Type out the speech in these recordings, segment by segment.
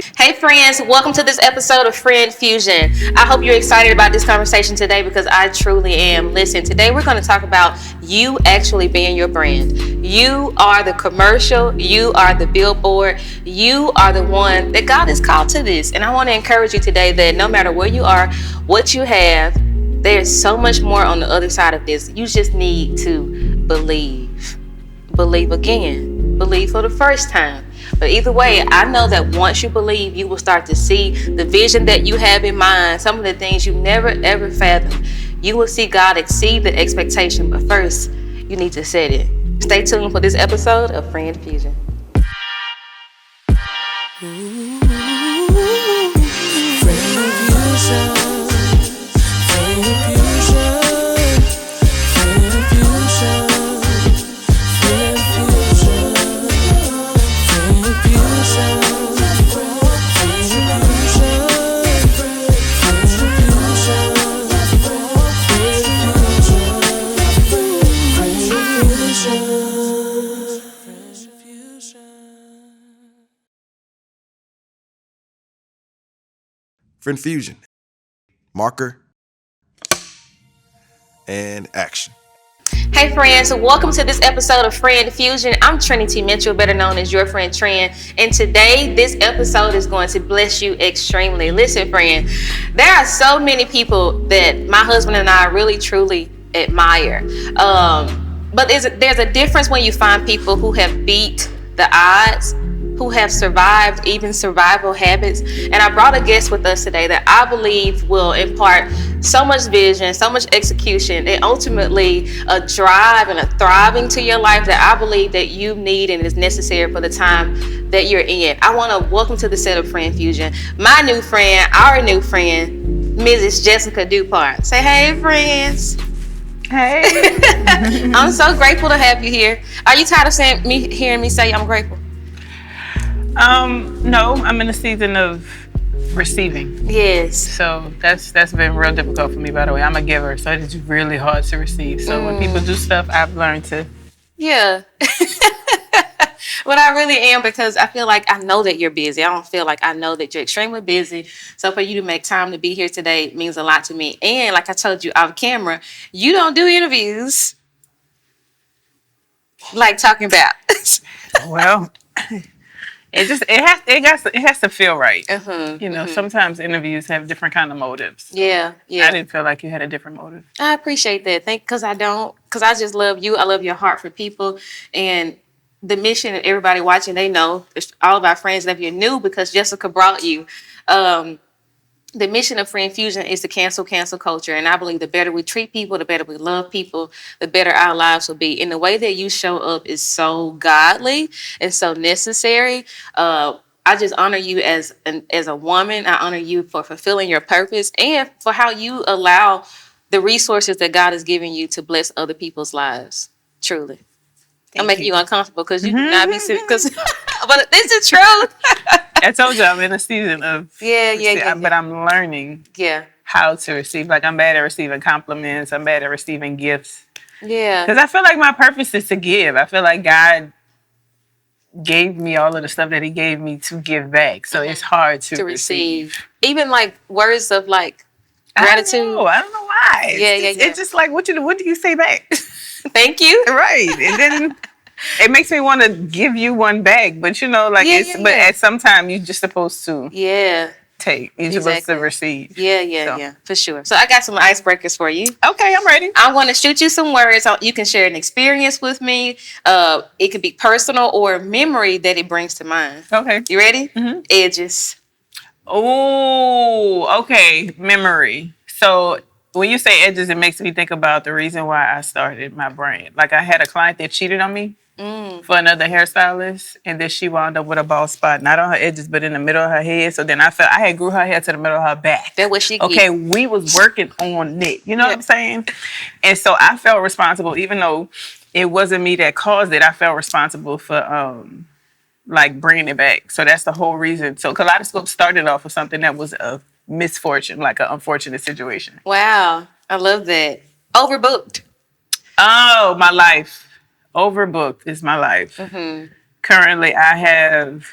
Hey friends, welcome to this episode of Friend Fusion. I hope you're excited about this conversation today because I truly am. Listen, today we're going to talk about you actually being your brand. You are the commercial, you are the billboard, you are the one that God has called to this. And I want to encourage you today that no matter where you are, what you have, there's so much more on the other side of this. You just need to believe. Believe again. Believe for the first time. But either way, I know that once you believe, you will start to see the vision that you have in mind, some of the things you never ever fathomed. You will see God exceed the expectation, but first, you need to set it. Stay tuned for this episode of Friend Fusion. Friend Fusion. Marker and action. Hey friends, welcome to this episode of Friend Fusion. I'm Trinity Mitchell, better known as your friend Trin. And today, this episode is going to bless you extremely. Listen, friend, there are so many people that my husband and I really, truly admire. But there's a difference when you find people who have beat the odds, who have survived even survival habits. And I brought a guest with us today that I believe will impart so much vision, so much execution, and ultimately a drive and a thriving to your life that I believe that you need and is necessary for the time that you're in. I want to welcome to the set of Friend Fusion my new friend, our new friend, Mrs. Jesseca Dupart. Say hey, friends. Hey. I'm so grateful to have you here. Are you tired of hearing me say I'm grateful? No, I'm in a season of receiving. Yes. So that's been real difficult for me, by the way. I'm a giver, so it's really hard to receive. So when people do stuff, I've learned to. Yeah. But I really am, because I feel like I know that you're busy. I don't feel like I know that you're extremely busy. So for you to make time to be here today means a lot to me. And like I told you off camera, you don't do interviews like talking about. Well, it has to feel right. Sometimes interviews have different kind of motives. Yeah. I didn't feel like you had a different motive. I appreciate that. Because I just love you. I love your heart for people. And the mission that everybody watching, they know it's all of our friends. And if you're new, because Jesseca brought you, the mission of Friend Fusion is to cancel culture. And I believe the better we treat people, the better we love people, the better our lives will be. And the way that you show up is so godly and so necessary. I just honor you as a woman. I honor you for fulfilling your purpose and for how you allow the resources that God has given you to bless other people's lives. Truly. I'm making you uncomfortable because you cannot be serious. But this is true. I told you I'm in a season of but I'm learning how to receive. Like, I'm bad at receiving compliments. I'm bad at receiving gifts. Yeah. Because I feel like my purpose is to give. I feel like God gave me all of the stuff that he gave me to give back. So it's hard to receive. Even like words of like gratitude. I don't know why. It's just like, what do you say back? Thank you. Right. And then it makes me want to give you one back. But but at some time you're just supposed to take. You're supposed to receive. Yeah, for sure. So I got some icebreakers for you. Okay, I'm ready. I'm going to shoot you some words. You can share an experience with me. It could be personal or a memory that it brings to mind. Okay. You ready? Mm-hmm. Edges. Oh, okay. Memory. So when you say edges, it makes me think about the reason why I started my brand. Like, I had a client that cheated on me for another hairstylist, and then she wound up with a bald spot, not on her edges, but in the middle of her head. So then I had grew her hair to the middle of her back. That's what she did. Okay, we was working on it. You know what I'm saying? And so I felt responsible, even though it wasn't me that caused it. I felt responsible for bringing it back. So that's the whole reason. So Kaleidoscope started off with something that was a misfortune, like an unfortunate situation. Wow, I love that. Overbooked. Oh, my life. Overbooked is my life. Mm-hmm. Currently, I have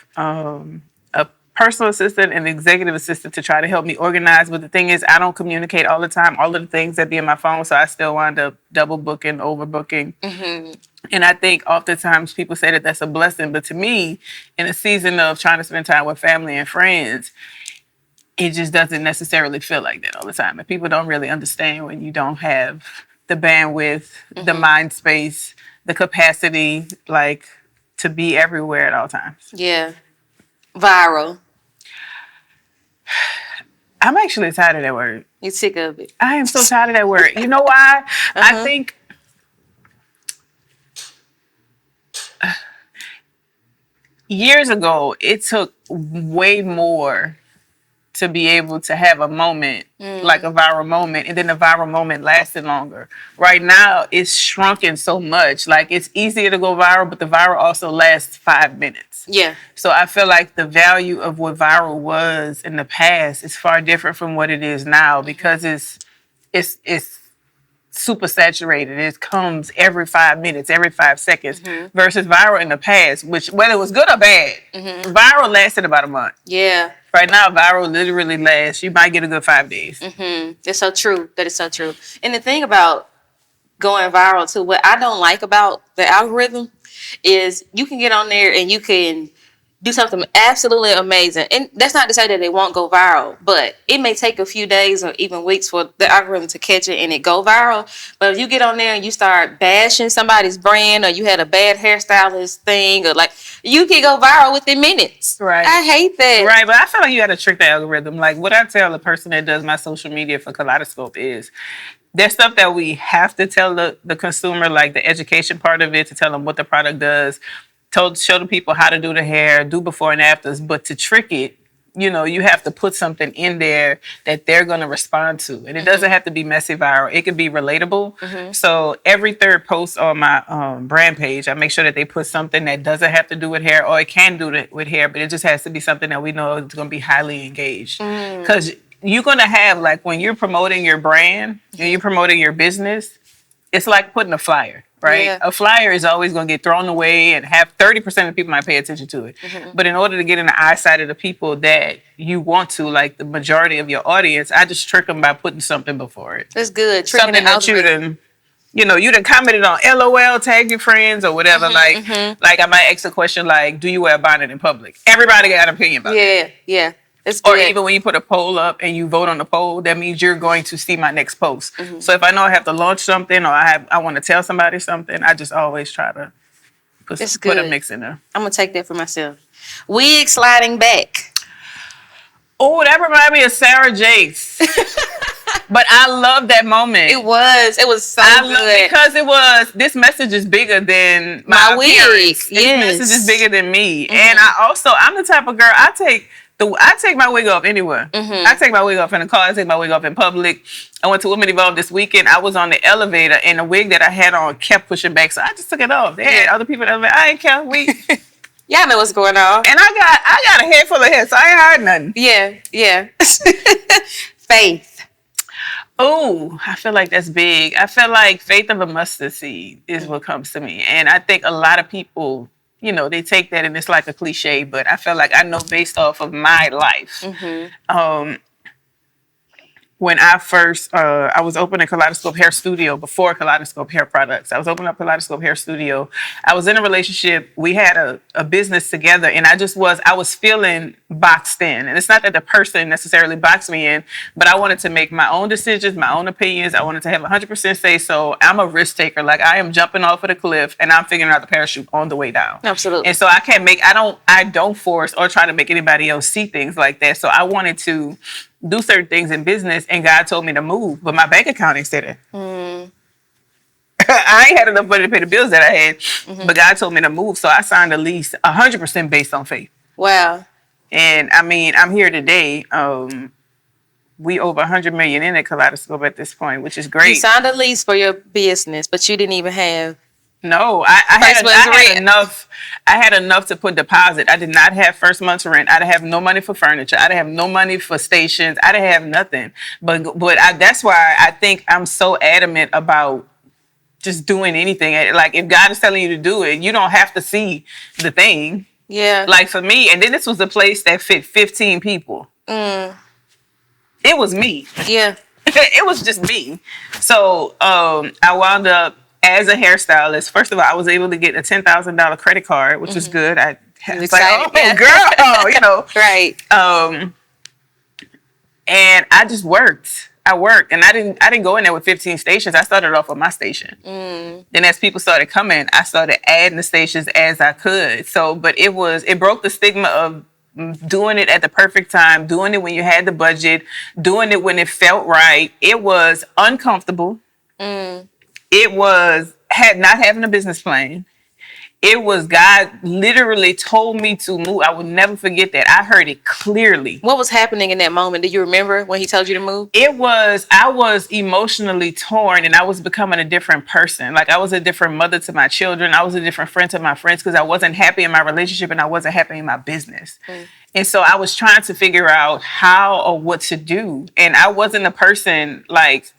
a personal assistant and executive assistant to try to help me organize. But the thing is, I don't communicate all the time. All of the things that be in my phone, so I still wind up double booking, overbooking. And I think oftentimes people say that that's a blessing. But to me, in a season of trying to spend time with family and friends, it just doesn't necessarily feel like that all the time. And people don't really understand when you don't have the bandwidth, the mind space, the capacity, like, to be everywhere at all times. Yeah. Viral. I'm actually tired of that word. You sick of it? I am so tired of that word. You know why? I think years ago, it took way more to be able to have a moment, like a viral moment, and then the viral moment lasted longer. Right now, it's shrunken so much. Like, it's easier to go viral, but the viral also lasts 5 minutes. Yeah. So I feel like the value of what viral was in the past is far different from what it is now, because it's super saturated. It comes every 5 minutes, every 5 seconds, versus viral in the past, which, whether it was good or bad, viral lasted about a month. Yeah. Right now, viral literally lasts, you might get a good 5 days. That's so true. That is so true. And the thing about going viral too, what I don't like about the algorithm is you can get on there and you can do something absolutely amazing. And that's not to say that it won't go viral, but it may take a few days or even weeks for the algorithm to catch it and it go viral. But if you get on there and you start bashing somebody's brand, or you had a bad hairstylist thing, or like, you can go viral within minutes. Right. I hate that. Right, but I feel like you got to trick the algorithm. Like, what I tell the person that does my social media for Kaleidoscope is, there's stuff that we have to tell the consumer, like the education part of it, to tell them what the product does, show the people how to do the hair, do before and afters. But to trick it, you know, you have to put something in there that they're going to respond to. And it doesn't have to be messy viral. It can be relatable. So every third post on my brand page, I make sure that they put something that doesn't have to do with hair, or it can do it with hair, but it just has to be something that we know is going to be highly engaged. Because you're going to have, like, when you're promoting your brand and you're promoting your business, it's like putting a flyer. Right? Yeah. A flyer is always going to get thrown away, and have 30% of people might pay attention to it. But in order to get in the eyesight of the people that you want to, like the majority of your audience, I just trick them by putting something before it. That's good. Something that you done commented on LOL, tag your friends or whatever. Like I might ask a question like, do you wear a bonnet in public? Everybody got an opinion about it. Yeah. Or even when you put a poll up and you vote on the poll, that means you're going to see my next post. So if I know I have to launch something, or I want to tell somebody something, I just always try to put a mix in there. I'm going to take that for myself. Wig sliding back. Oh, that reminded me of Sarah Jakes. But I love that moment. It was so good. Because this message is bigger than my wig. This message is bigger than me. And I'm the type of girl, I take my wig off anywhere. I take my wig off in the car. I take my wig off in public. I went to Women Evolve this weekend. I was on the elevator, and the wig that I had on kept pushing back, so I just took it off. They had other people in the elevator. I ain't care. Y'all know what's going on. And I got a head full of hair, so I ain't hiding nothing. Yeah. Faith. Oh, I feel like that's big. I feel like faith of a mustard seed is what comes to me. And I think a lot of people, they take that and it's like a cliche, but I feel like I know based off of my life. When I first, I was opening Kaleidoscope Hair Studio before Kaleidoscope Hair Products. I was opening up Kaleidoscope Hair Studio. I was in a relationship. We had a business together, and I was feeling boxed in. And it's not that the person necessarily boxed me in, but I wanted to make my own decisions, my own opinions. I wanted to have 100% say so. I'm a risk taker. Like, I am jumping off of the cliff, and I'm figuring out the parachute on the way down. Absolutely. And so I don't force or try to make anybody else see things like that. So I wanted to do certain things in business, and God told me to move, but my bank account ain't said it. I ain't had enough money to pay the bills that I had, but God told me to move, so I signed a lease 100% based on faith. Wow. And I mean, I'm here today. We over 100 million in at Kaleidoscope at this point, which is great. You signed a lease for your business, but you didn't even have. No, I had enough to put deposit. I did not have first month's rent. I didn't have no money for furniture. I didn't have no money for stations. I didn't have nothing. But that's why I think I'm so adamant about just doing anything. Like, if God is telling you to do it, you don't have to see the thing. Yeah. Like for me, and then this was a place that fit 15 people. It was me. Yeah. It was just me. So I wound up as a hairstylist. First of all, I was able to get a $10,000 credit card, which was good. I was like, oh, yeah. girl, you know. Right. And I just worked. I worked, and I didn't go in there with 15 stations. I started off with my station. Then as people started coming, I started adding the stations as I could. So, but it broke the stigma of doing it at the perfect time, doing it when you had the budget, doing it when it felt right. It was uncomfortable. It was not having a business plan. It was God literally told me to move. I will never forget that. I heard it clearly. What was happening in that moment? Do you remember when he told you to move? I was emotionally torn, and I was becoming a different person. Like, I was a different mother to my children. I was a different friend to my friends because I wasn't happy in my relationship and I wasn't happy in my business. And so I was trying to figure out how or what to do. And I wasn't a person like,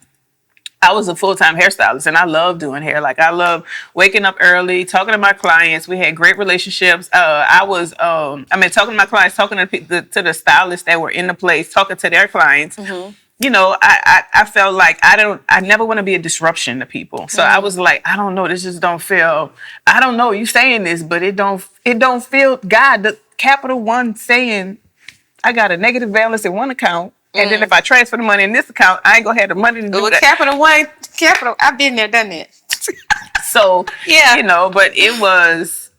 I was a full-time hairstylist, and I love doing hair. Like, I love waking up early, talking to my clients. We had great relationships. Talking to my clients, talking to the stylists that were in the place, talking to their clients. You know, I felt like I never want to be a disruption to people. So I was like, I don't know, this just don't feel, I don't know, you saying this, but it don't feel God, the capital one saying, I got a negative balance in one account. And then if I transfer the money in this account, I ain't gonna have the money to do that. Capital, I've been there, done that. So, yeah, you know, but it was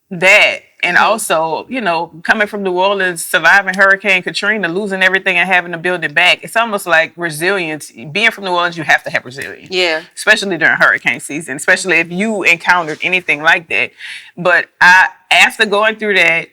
that. And also, you know, coming from New Orleans, surviving Hurricane Katrina, losing everything and having to build it back. It's almost like resilience. Being from New Orleans, you have to have resilience. Yeah. Especially during hurricane season, especially if you encountered anything like that. But after going through that,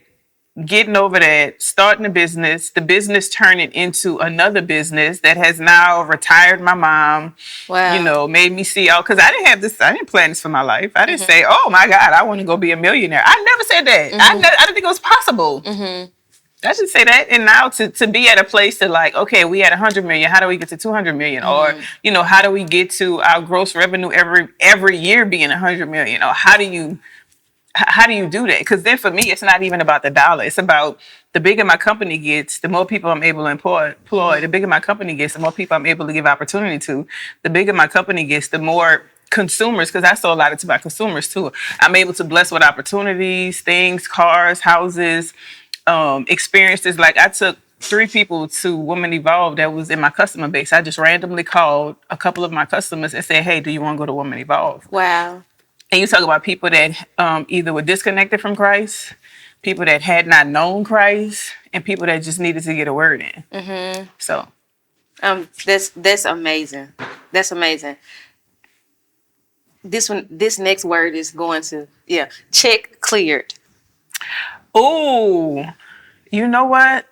getting over that, starting the business turning into another business that has now retired my mom. Wow. You know, made me see because I didn't plan this for my life. I didn't say, oh my God, I want to go be a millionaire. I never said that. I didn't think it was possible. I didn't say that. And now to be at a place to like, okay, we had 100 million. How do we get to 200 million? Or, you know, how do we get to our gross revenue every year being 100 million? Or how do you do that? Because then for me, it's not even about the dollar. It's about the bigger my company gets, the more people I'm able to employ. The bigger my company gets, the more people I'm able to give opportunity to. The bigger my company gets, the more consumers, because I sell a lot to my consumers too. I'm able to bless with opportunities, things, cars, houses, experiences. Like I took 3 people to Women Evolve that was in my customer base. I just randomly called a couple of my customers and said, hey, do you want to go to Women Evolve? Wow. And you talk about people that either were disconnected from Christ, people that had not known Christ, and people that just needed to get a word in. So, that's amazing. That's amazing. This next word is going to check cleared. Oh, you know what?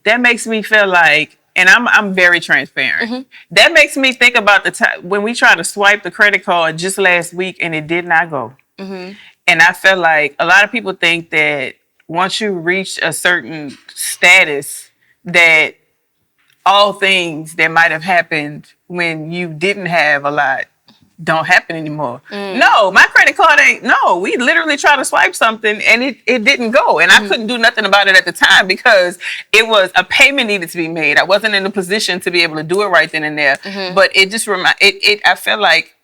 That makes me feel like. And I'm very transparent. That makes me think about the time when we tried to swipe the credit card just last week and it did not go. And I felt like a lot of people think that once you reach a certain status that all things that might have happened when you didn't have a lot don't happen anymore. No, my credit card we literally tried to swipe something and it didn't go. And I couldn't do nothing about it at the time because it was a payment needed to be made. I wasn't in a position to be able to do it right then and there. But it just I felt like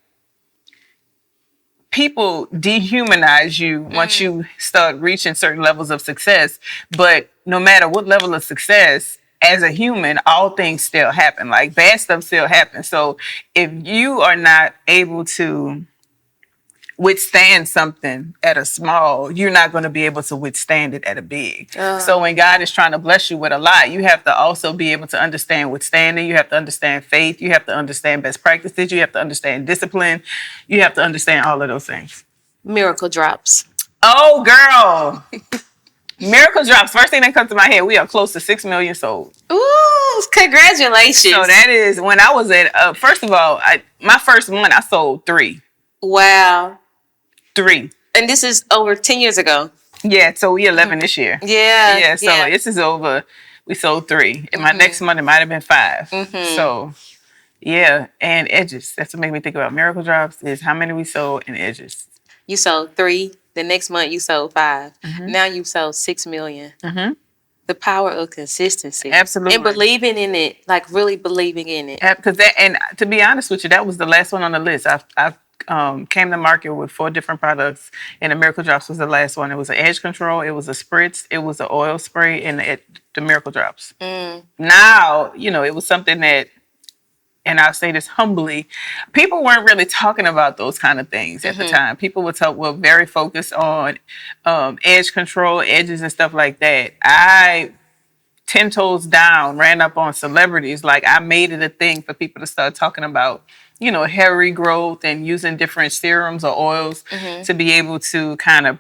people dehumanize you once you start reaching certain levels of success. But no matter what level of success, as a human, all things still happen. Like bad stuff still happens. So if you are not able to withstand something at a small, you're not going to be able to withstand it at a big. So when God is trying to bless you with a lot, you have to also be able to understand withstanding. You have to understand faith. You have to understand best practices. You have to understand discipline. You have to understand all of those things. Miracle drops. Oh, girl. Miracle drops. First thing that comes to my head, we are close to 6 million sold. Ooh, congratulations. So that is when I was at, first of all, my first one, I sold 3. Wow. 3. And this is over 10 years ago. Yeah, so we 11 this year. Yeah. So this is over. We sold 3. And my next month, it might have been 5. So, yeah. And edges. That's what made me think about miracle drops is how many we sold and edges. You sold 3 The next month you sold 5. Mm-hmm. Now you sold 6 million. Mm-hmm. The power of consistency. Absolutely. And believing in it, like really believing in it. Because that, and to be honest with you, that was the last one on the list. I've came to market with 4 different products, and the Miracle Drops was the last one. It was an edge control, it was a spritz, it was an oil spray, and the Miracle Drops. Now, it was something that, and I'll say this humbly, people weren't really talking about those kind of things at the time. People were very focused on edge control, edges and stuff like that. I 10 toes down ran up on celebrities. Like, I made it a thing for people to start talking about, hair regrowth and using different serums or oils to be able to kind of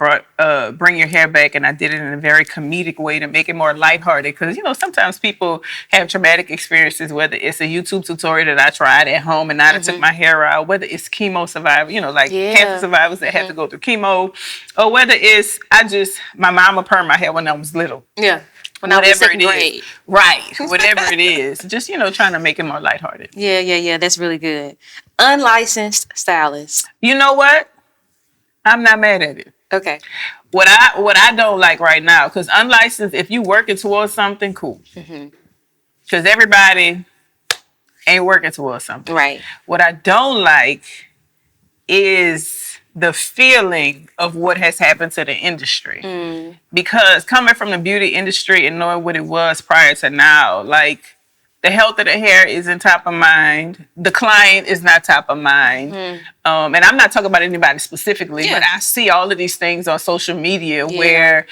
bring your hair back. And I did it in a very comedic way to make it more lighthearted. Because, sometimes people have traumatic experiences, whether it's a YouTube tutorial that I tried at home and I took my hair out, whether it's chemo survivors, cancer survivors that have to go through chemo, or whether it's my mama permed my hair when I was little. Yeah. When I was second grade. Right. Whatever it is. Just, trying to make it more lighthearted. Yeah. That's really good. Unlicensed stylist. You know what? I'm not mad at it. Okay. What I don't like right now, because unlicensed, if you working towards something, cool. Because everybody ain't working towards something. Right. What I don't like is the feeling of what has happened to the industry. Because coming from the beauty industry and knowing what it was prior to now, like, the health of the hair isn't top of mind. The client is not top of mind. And I'm not talking about anybody specifically, but I see all of these things on social media where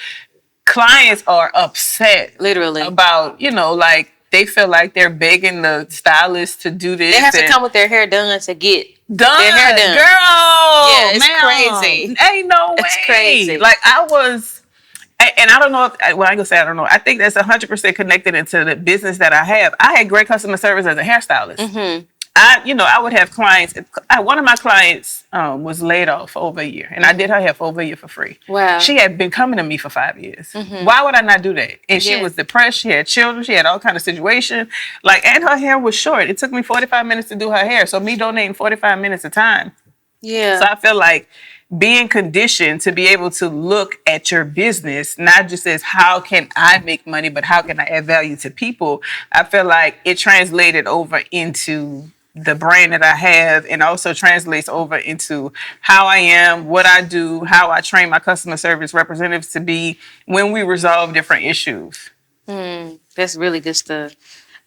clients are upset. Literally. About, like, they feel like they're begging the stylist to do this. They have to come with their hair done to get their hair done. Girl! Yeah, it's crazy. Ain't no way. It's crazy. Like, and I don't know I ain't gonna say I don't know. I think that's 100% connected into the business that I have. I had great customer service as a hairstylist. I would have clients. One of my clients was laid off for over a year, and I did her hair for over a year for free. Wow. She had been coming to me for 5 years. Why would I not do that? And she was depressed. She had children. She had all kind of situation. And her hair was short. It took me 45 minutes to do her hair. So me donating 45 minutes of time. Yeah. So I feel like being conditioned to be able to look at your business, not just as how can I make money, but how can I add value to people. I feel like it translated over into the brand that I have, and also translates over into how I am, what I do, how I train my customer service representatives to be when we resolve different issues. That's really good stuff.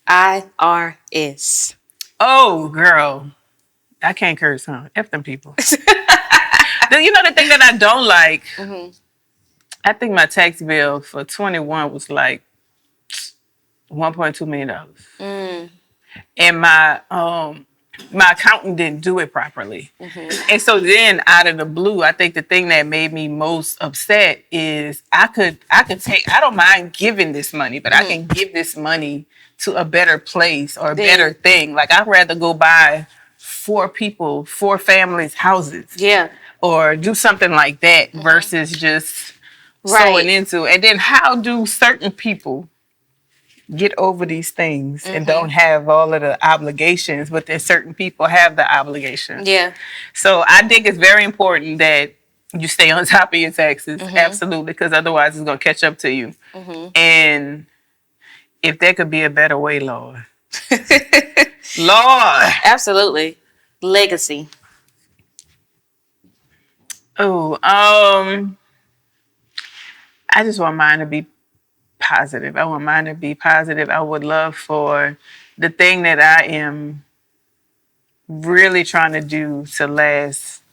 IRS. Oh, girl. I can't curse, huh? F them people. The thing that I don't like, I think my tax bill for 21 was like $1.2 million. And my accountant didn't do it properly. And so then out of the blue, I think the thing that made me most upset is I don't mind giving this money, but I can give this money to a better place or a better thing. Like, I'd rather go buy 4 families' houses. Yeah. Or do something like that versus just sewing into. And then how do certain people get over these things and don't have all of the obligations, but then certain people have the obligations? Yeah. So I think it's very important that you stay on top of your taxes. Absolutely. Because otherwise it's going to catch up to you. And if there could be a better way, Lord. Lord. Absolutely. Legacy. Oh, I just want mine to be positive. I want mine to be positive. I would love for the thing that I am really trying to do to last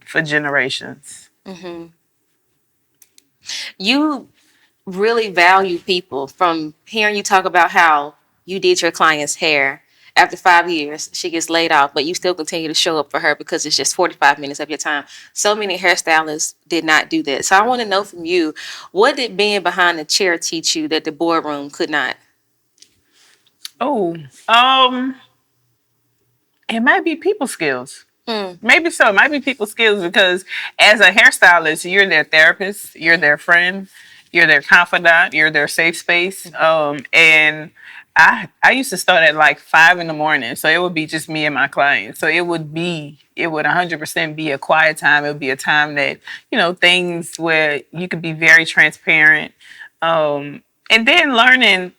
for generations. You really value people. From hearing you talk about how you did your client's hair. After 5 years, she gets laid off, but you still continue to show up for her because it's just 45 minutes of your time. So many hairstylists did not do that. So I want to know from you, what did being behind the chair teach you that the boardroom could not? Oh, it might be people skills. Maybe so. It might be people skills because as a hairstylist, you're their therapist, you're their friend. You're their confidant. You're their safe space. And I used to start at like 5 a.m. So it would be just me and my clients. So it would 100% be a quiet time. It would be a time that, things where you could be very transparent. And then learning,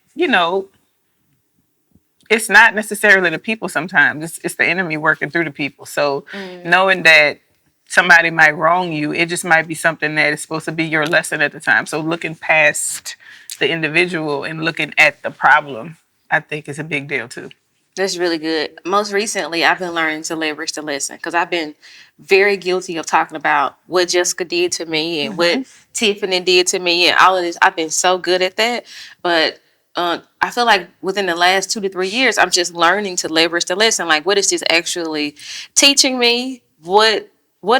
it's not necessarily the people sometimes. It's the enemy working through the people. So knowing that somebody might wrong you, it just might be something that is supposed to be your lesson at the time. So looking past the individual and looking at the problem, I think is a big deal too. That's really good. Most recently, I've been learning to leverage the lesson because I've been very guilty of talking about what Jesseca did to me and what Tiffany did to me and all of this. I've been so good at that. But I feel like within the last 2 to 3 years, I'm just learning to leverage the lesson. Like, what is this actually teaching me? What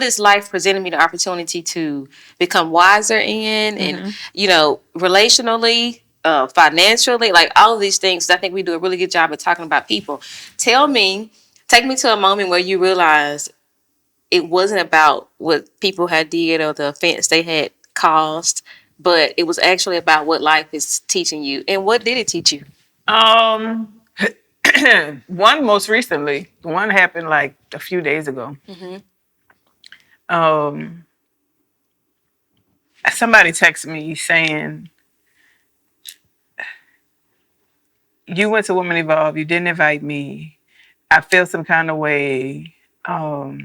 is life presenting me the opportunity to become wiser in and, relationally, financially, like all of these things. I think we do a really good job of talking about people. Take me to a moment where you realized it wasn't about what people had did or the offense they had caused, but it was actually about what life is teaching you. And what did it teach you? One most recently, one happened like a few days ago. Somebody texted me saying, you went to Women Evolve, you didn't invite me. I feel some kind of way. Our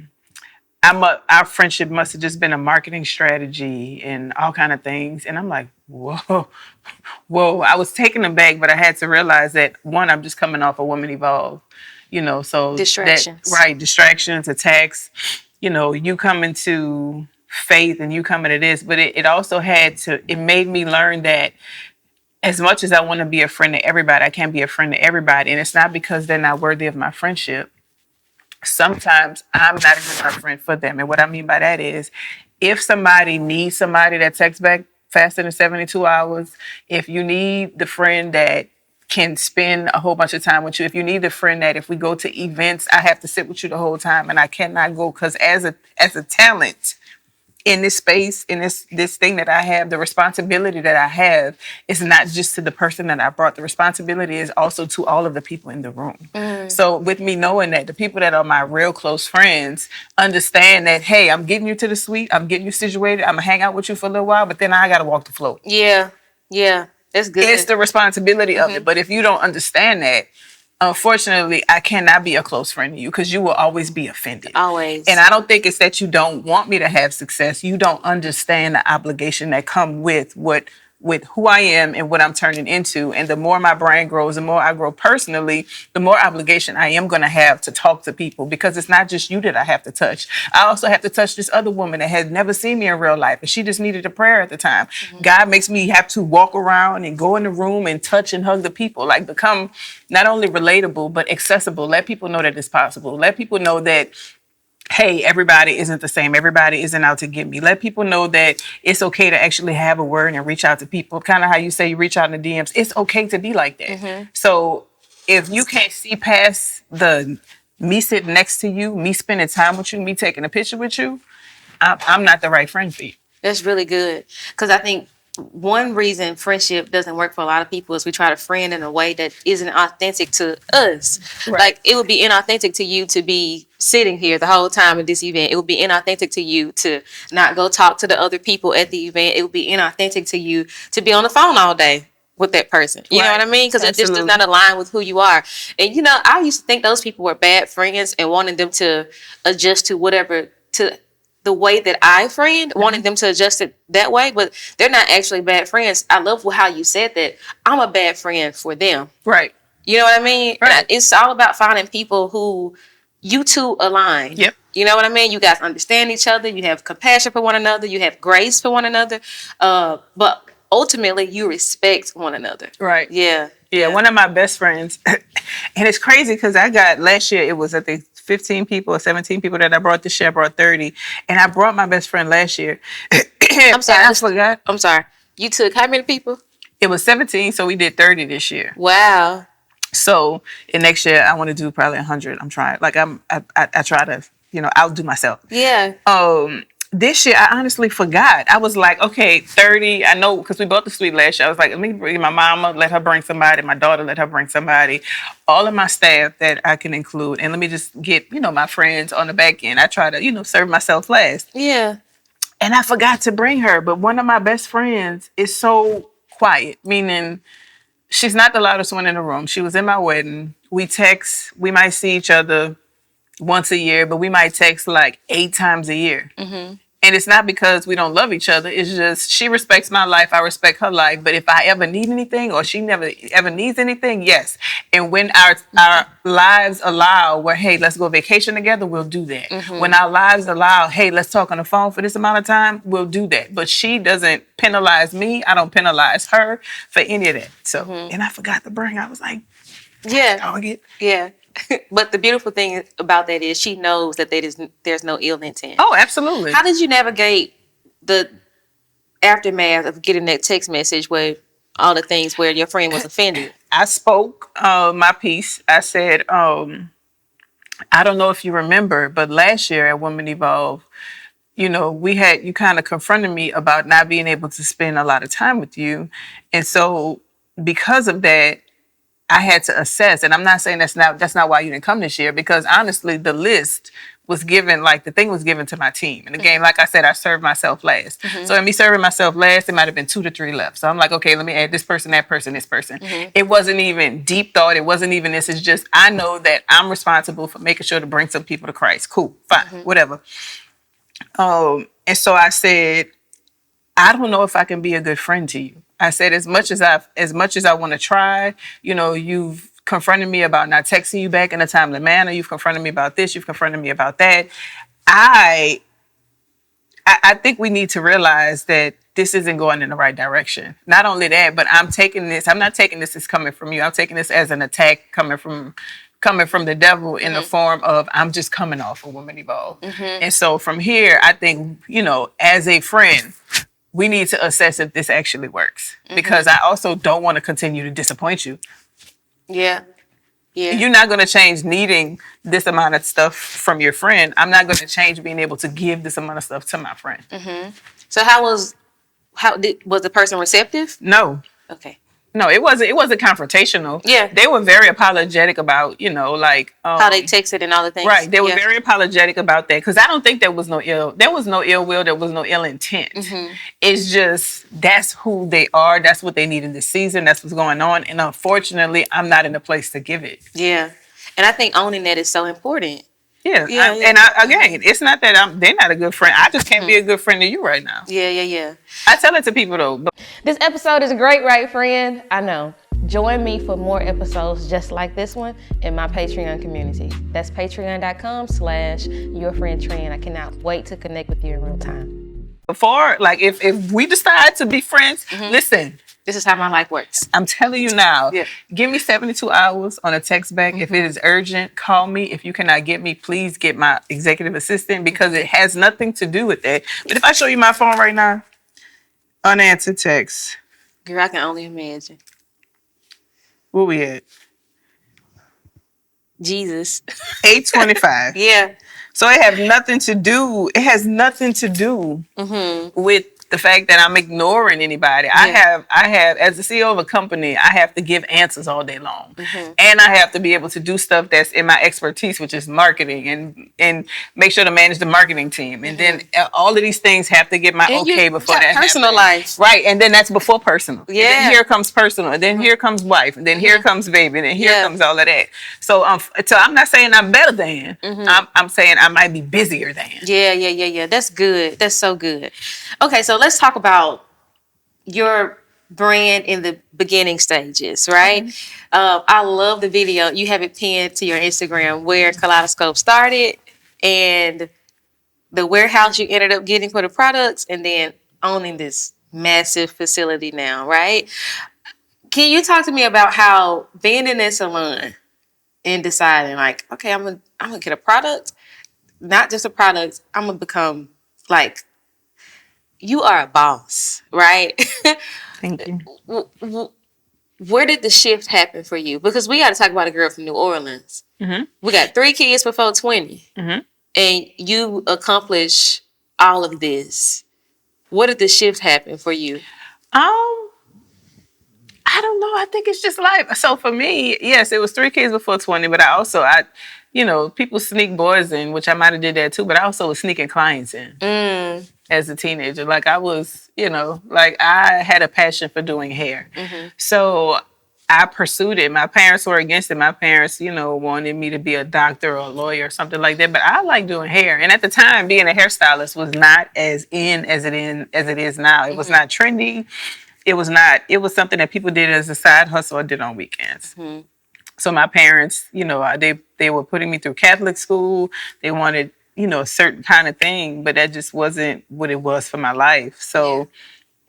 friendship must have just been a marketing strategy and all kind of things. And I'm like, whoa. I was taken aback, but I had to realize that one, I'm just coming off a Women Evolve, so Distractions. Distractions, attacks, you come into faith and you come into this, but it also it made me learn that as much as I want to be a friend to everybody, I can't be a friend to everybody. And it's not because they're not worthy of my friendship. Sometimes I'm not even a friend for them. And what I mean by that is if somebody needs somebody that texts back faster than 72 hours, if you need the friend that can spend a whole bunch of time with you, if you need the friend that if we go to events, I have to sit with you the whole time and I cannot go because as a talent, in this space, in this thing that I have, the responsibility that I have is not just to the person that I brought. The responsibility is also to all of the people in the room. So with me knowing that the people that are my real close friends understand that, hey, I'm getting you to the suite, I'm getting you situated, I'm gonna hang out with you for a little while, but then I gotta walk the floor. Yeah. That's good. It's the responsibility of it. But if you don't understand that, unfortunately, I cannot be a close friend to you because you will always be offended. Always. And I don't think it's that you don't want me to have success. You don't understand the obligation that come with who I am and what I'm turning into. And the more my brain grows, the more I grow personally, the more obligation I am going to have to talk to people because it's not just you that I have to touch. I also have to touch this other woman that had never seen me in real life and she just needed a prayer at the time. God makes me have to walk around and go in the room and touch and hug the people, like become not only relatable, but accessible. Let people know that it's possible. Let people know that hey, everybody isn't the same. Everybody isn't out to get me. Let people know that it's okay to actually have a word and reach out to people. Kind of how you say you reach out in the DMs. It's okay to be like that. So if you can't see past me sitting next to you, me spending time with you, me taking a picture with you, I'm not the right friend for you. That's really good. Because I think one reason friendship doesn't work for a lot of people is we try to friend in a way that isn't authentic to us. Right. Like it would be inauthentic to you to be sitting here the whole time at this event. It would be inauthentic to you to not go talk to the other people at the event. It would be inauthentic to you to be on the phone all day with that person. You know what I mean? Because it just does not align with who you are. And I used to think those people were bad friends and wanting them to adjust to whatever, to the way that I friend, wanting them to adjust it that way, but they're not actually bad friends. I love how you said that. I'm a bad friend for them. Right. You know what I mean? Right. It's all about finding people who you two align. Yep. You know what I mean? You guys understand each other. You have compassion for one another. You have grace for one another. But ultimately, you respect one another. Right. Yeah. One of my best friends, and it's crazy because I got last year, it was I think 15 people or 17 people that I brought this year. I brought 30. And I brought my best friend last year. I'm sorry. I forgot. I'm sorry. You took how many people? It was 17, so we did 30 this year. Wow. So in next year, I want to do probably 100. I'm trying. Like I try to, outdo myself. Yeah. this year, I honestly forgot. I was like, okay, 30. I know because we bought the suite last year. I was like, let me bring my mama, let her bring somebody, my daughter, let her bring somebody, all of my staff that I can include. And let me just get, my friends on the back end. I try to, serve myself last. Yeah. And I forgot to bring her. But one of my best friends is so quiet, meaning she's not the loudest one in the room. She was in my wedding. We text. We might see each other once a year, but we might text like 8 times a year. Mm-hmm. And it's not because we don't love each other. It's just she respects my life. I respect her life. But if I ever need anything or she never ever needs anything, yes. And when our lives allow where, hey, let's go vacation together, we'll do that. Mm-hmm. When our lives allow, hey, let's talk on the phone for this amount of time, we'll do that. But she doesn't penalize me. I don't penalize her for any of that. So, and I forgot to bring. I was like, Target. Yeah. But the beautiful thing about that is she knows that there's no ill intent. Oh, absolutely. How did you navigate the aftermath of getting that text message with all the things where your friend was offended? I spoke my piece. I said, I don't know if you remember, but last year at Women Evolve, you kind of confronted me about not being able to spend a lot of time with you. And so because of that, I had to assess, and I'm not saying that's not why you didn't come this year, because honestly, the list was given, the thing was given to my team. And again, like I said, I served myself last. Mm-hmm. So in me serving myself last, it might have been 2 to 3 left. So I'm like, okay, let me add this person, that person, this person. Mm-hmm. It wasn't even deep thought. It wasn't even this. It's just, I know that I'm responsible for making sure to bring some people to Christ. Cool, fine, whatever. And so I said, I don't know if I can be a good friend to you. I said, as much as I want to try, you've confronted me about not texting you back in a timely manner. You've confronted me about this. You've confronted me about that. I think we need to realize that this isn't going in the right direction. Not only that, but I'm not taking this as coming from you. I'm taking this as an attack coming from the devil in the form of I'm just coming off of Women Evolve. Mm-hmm. And so from here, I think, as a friend, we need to assess if this actually works, because I also don't want to continue to disappoint you. Yeah. Yeah. You're not going to change needing this amount of stuff from your friend. I'm not going to change being able to give this amount of stuff to my friend. Mm-hmm. So was the person receptive? No. Okay. No, it wasn't confrontational. Yeah. They were very apologetic about, how they texted and all the things. Right. They were very apologetic about that, because I don't think there was no ill will, there was no ill intent. Mm-hmm. It's just, that's who they are. That's what they need in this season. That's what's going on. And unfortunately, I'm not in a place to give it. Yeah. And I think owning that is so important. Yeah. Again, it's not that they're not a good friend. I just can't be a good friend to you right now. Yeah. I tell it to people though. This episode is great, right, friend? I know. Join me for more episodes just like this one in my Patreon community. That's patreon.com/yourfriendtrend. I cannot wait to connect with you in real time. Before, if we decide to be friends, listen. This is how my life works. I'm telling you now. Yeah. Give me 72 hours on a text back. Mm-hmm. If it is urgent, call me. If you cannot get me, please get my executive assistant, because it has nothing to do with that. But if I show you my phone right now, unanswered text. Girl, I can only imagine. Where we at? Jesus. 8:25. Yeah. So it has nothing to do with the fact that I'm ignoring anybody. Yeah. I have, as the CEO of a company, I have to give answers all day long. Mm-hmm. And I have to be able to do stuff that's in my expertise, which is marketing, and make sure to manage the marketing team. And then all of these things have to get my okay before that happens. Personal life. Right. And then that's before personal. Yeah. And then here comes personal. And then here comes wife. And then here comes baby. And then here comes all of that. So I'm not saying I'm better than. Mm-hmm. I'm saying I might be busier than. Yeah. That's good. That's so good. Okay, so let's talk about your brand in the beginning stages, right? Mm-hmm. I love the video. You have it pinned to your Instagram where Kaleidoscope started and the warehouse you ended up getting for the products, and then owning this massive facility now, right? Can you talk to me about how being in that salon and deciding okay, I'm gonna get a product, not just a product, I'm gonna become you are a boss, right? Thank you. Where did the shift happen for you? Because we got to talk about a girl from New Orleans. Mm-hmm. We got 3 kids before 20. Mm-hmm. And you accomplished all of this? What did the shift happen for you? I don't know. I think it's just life. So for me, yes, it was 3 kids before 20, but people sneak boys in, which I might have did that too, but I also was sneaking clients in as a teenager. Like I was, like I had a passion for doing hair. So I pursued it. My parents were against it. My parents, wanted me to be a doctor or a lawyer or something like that. But I like doing hair. And at the time, being a hairstylist was not as in as it is now. It was not trendy. It was not. It was something that people did as a side hustle or did on weekends. So my parents, they were putting me through Catholic school. They wanted, a certain kind of thing, but that just wasn't what it was for my life. So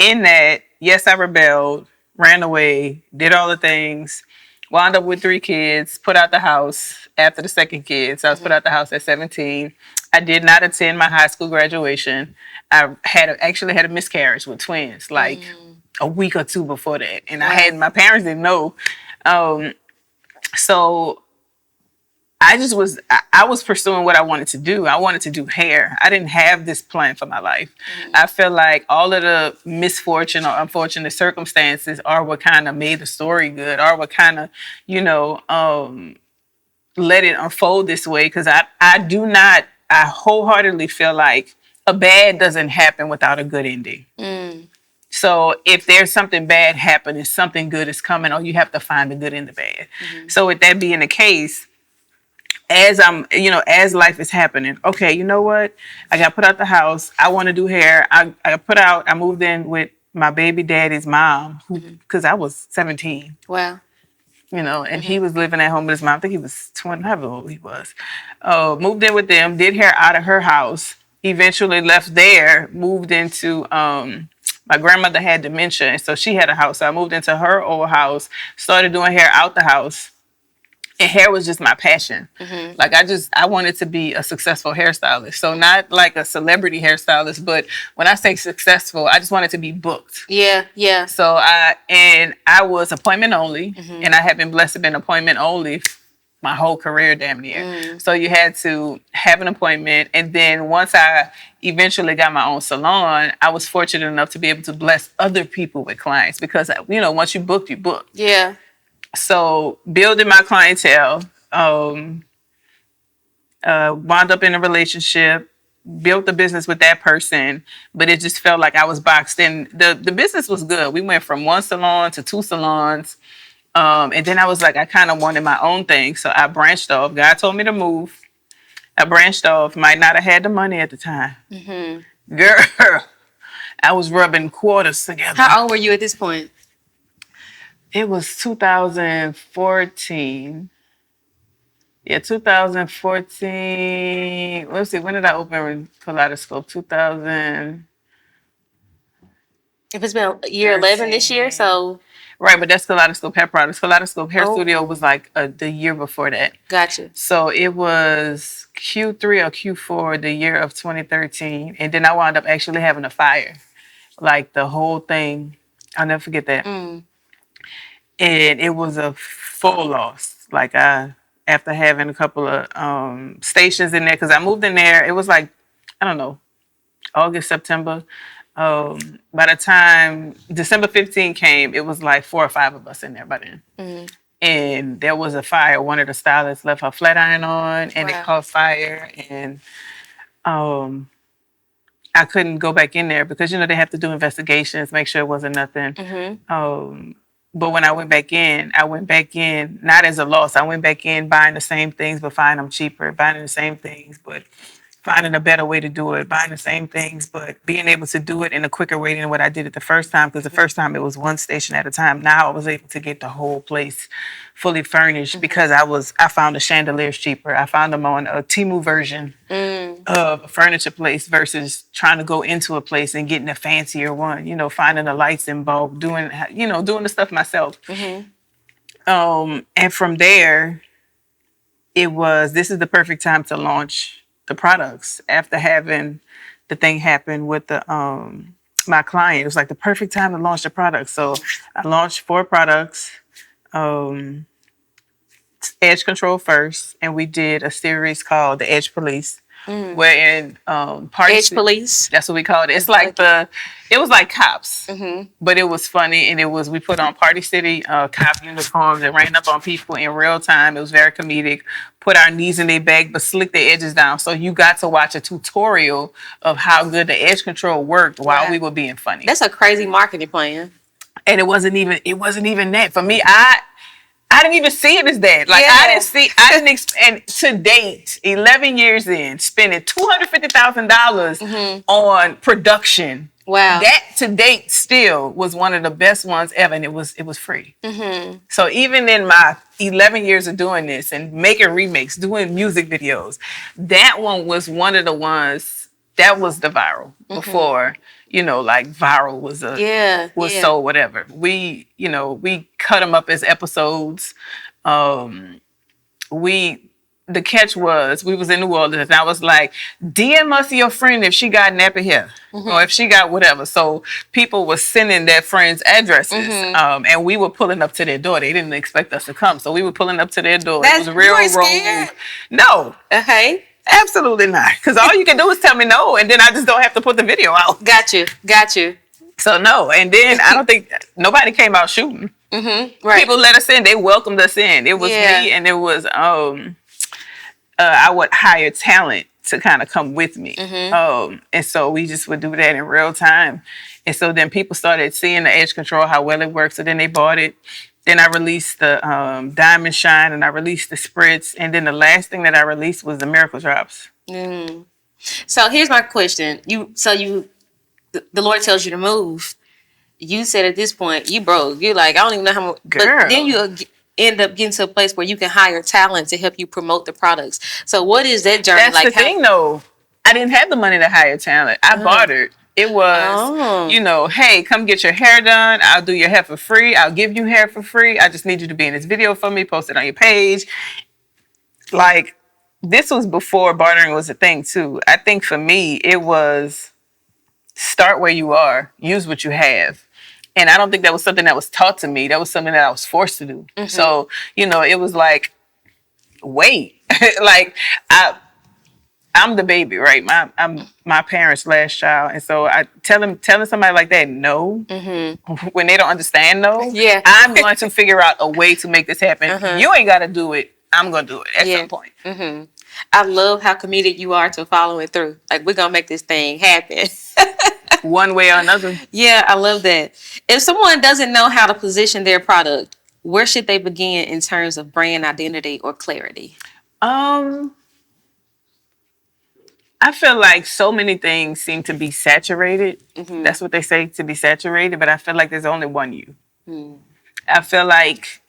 in that, yes, I rebelled, ran away, did all the things, wound up with 3 kids, put out the house after the second kid. So I was put out the house at 17. I did not attend my high school graduation. I actually had a miscarriage with twins, like a week or 2 before that. And my parents didn't know. So I was pursuing what I wanted to do. I wanted to do hair. I didn't have this plan for my life. I feel like all of the misfortune or unfortunate circumstances are what kind of made the story good, or what kind of, let it unfold this way. Because I wholeheartedly feel like a bad doesn't happen without a good ending. So if there's something bad happening, something good is coming, or you have to find the good in the bad. So with that being the case, as as life is happening, okay, you know what? I got put out the house. I want to do hair. I moved in with my baby daddy's mom, because I was 17. Wow. And he was living at home with his mom. I think he was 20, however old he was. Moved in with them, did hair out of her house. Eventually left there, moved into, my grandmother had dementia, and so she had a house. So I moved into her old house, started doing hair out the house. And hair was just my passion. Like I wanted to be a successful hairstylist. So not like a celebrity hairstylist, but when I say successful, I just wanted to be booked. Yeah. So I was appointment only, and I have been blessed to be appointment only my whole career damn near. So you had to have an appointment. And then once I eventually got my own salon, I was fortunate enough to be able to bless other people with clients, because, once you book, you book. Yeah. So building my clientele, wound up in a relationship, built a business with that person, but it just felt like I was boxed in. The business was good. We went from 1 salon to 2 salons. And then I was like, I kind of wanted my own thing. So I branched off. God told me to move. I branched off. Might not have had the money at the time. Girl, I was rubbing quarters together. How old were you at this point? It was 2014. Yeah, 2014. Let's see, when did I open Kaleidoscope? 2000. If it's been year 11 this year, so. Right, but that's Kaleidoscope Hair Products. Kaleidoscope Hair Studio was like the year before that. Gotcha. So it was Q3 or Q4 the year of 2013. And then I wound up actually having a fire. Like the whole thing. I'll never forget that. And it was a full loss. Like after having a couple of stations in there, because I moved in there, it was like, I don't know, August, September. By the time December 15 came, it was like 4 or 5 of us in there by then. And there was a fire. One of the stylists left her flat iron on, and it caught fire. And I couldn't go back in there because, they have to do investigations, make sure it wasn't nothing. But when I went back in not as a loss. I went back in buying the same things, but finding them cheaper, buying the same things, but finding a better way to do it, buying the same things, but being able to do it in a quicker way than what I did it the first time. Because the first time it was 1 station at a time. Now I was able to get the whole place fully furnished because I found the chandeliers cheaper. I found them on a Temu version of a furniture place versus trying to go into a place and getting a fancier one. Finding the lights in bulk, doing the stuff myself. And from there, this is the perfect time to launch the products. After having the thing happen with the my client, it was like the perfect time to launch the products. So I launched 4 products, Edge Control first, and we did a series called the Edge Police. We're in Party Edge City. Police. That's what we called it. It's like it was like cops, but it was funny, and we put on Party City cop uniforms and ran up on people in real time. It was very comedic. Put our knees in their back, but slick their edges down. So you got to watch a tutorial of how good the edge control worked while we were being funny. That's a crazy marketing plan. And it wasn't even that. For me, I didn't even see it as that. Like and to date, 11 years in, spending $250,000 on production. Wow. That to date still was one of the best ones ever, and it was free. So even in my 11 years of doing this and making remakes, doing music videos, that one was one of the ones that was the viral before. Like viral was so whatever. We cut them up as episodes. The catch was we was in New Orleans and I was like, DM us your friend if she got nappy hair or if she got whatever. So people were sending their friends' addresses and we were pulling up to their door. They didn't expect us to come. So we were pulling up to their door. It was real road. No. Okay. Absolutely not. Because all you can do is tell me no, and then I just don't have to put the video out. Got you. So no, and then I don't think nobody came out shooting. Right. People let us in. They welcomed us in. It was me, and it was I would hire talent to kind of come with me, and so we just would do that in real time. And so then people started seeing the edge control, how well it works. So then they bought it. Then I released the Diamond Shine, and I released the Spritz, and then the last thing that I released was the Miracle Drops. So here's my question: the Lord tells you to move. You said at this point you broke. You're like, I don't even know how much. Girl. But then you end up getting to a place where you can hire talent to help you promote the products. So what is that journey like? That's the thing, though. I didn't have the money to hire talent. I bartered. It was, hey, come get your hair done. I'll do your hair for free. I'll give you hair for free. I just need you to be in this video for me. Post it on your page. Like, this was before bartering was a thing, too. I think for me, it was start where you are. Use what you have. And I don't think that was something that was taught to me. That was something that I was forced to do. So, it was like, wait. Like, I'm the baby, right? I'm my parents' last child, and so I telling somebody like that no when they don't understand no. Yeah, I'm going to figure out a way to make this happen. You ain't got to do it. I'm gonna do it at some point. I love how committed you are to following through. Like, we're gonna make this thing happen. One way or another. Yeah, I love that. If someone doesn't know how to position their product, where should they begin in terms of brand identity or clarity? I feel like so many things seem to be saturated. That's what they say, to be saturated. But I feel like there's only one you. I feel like,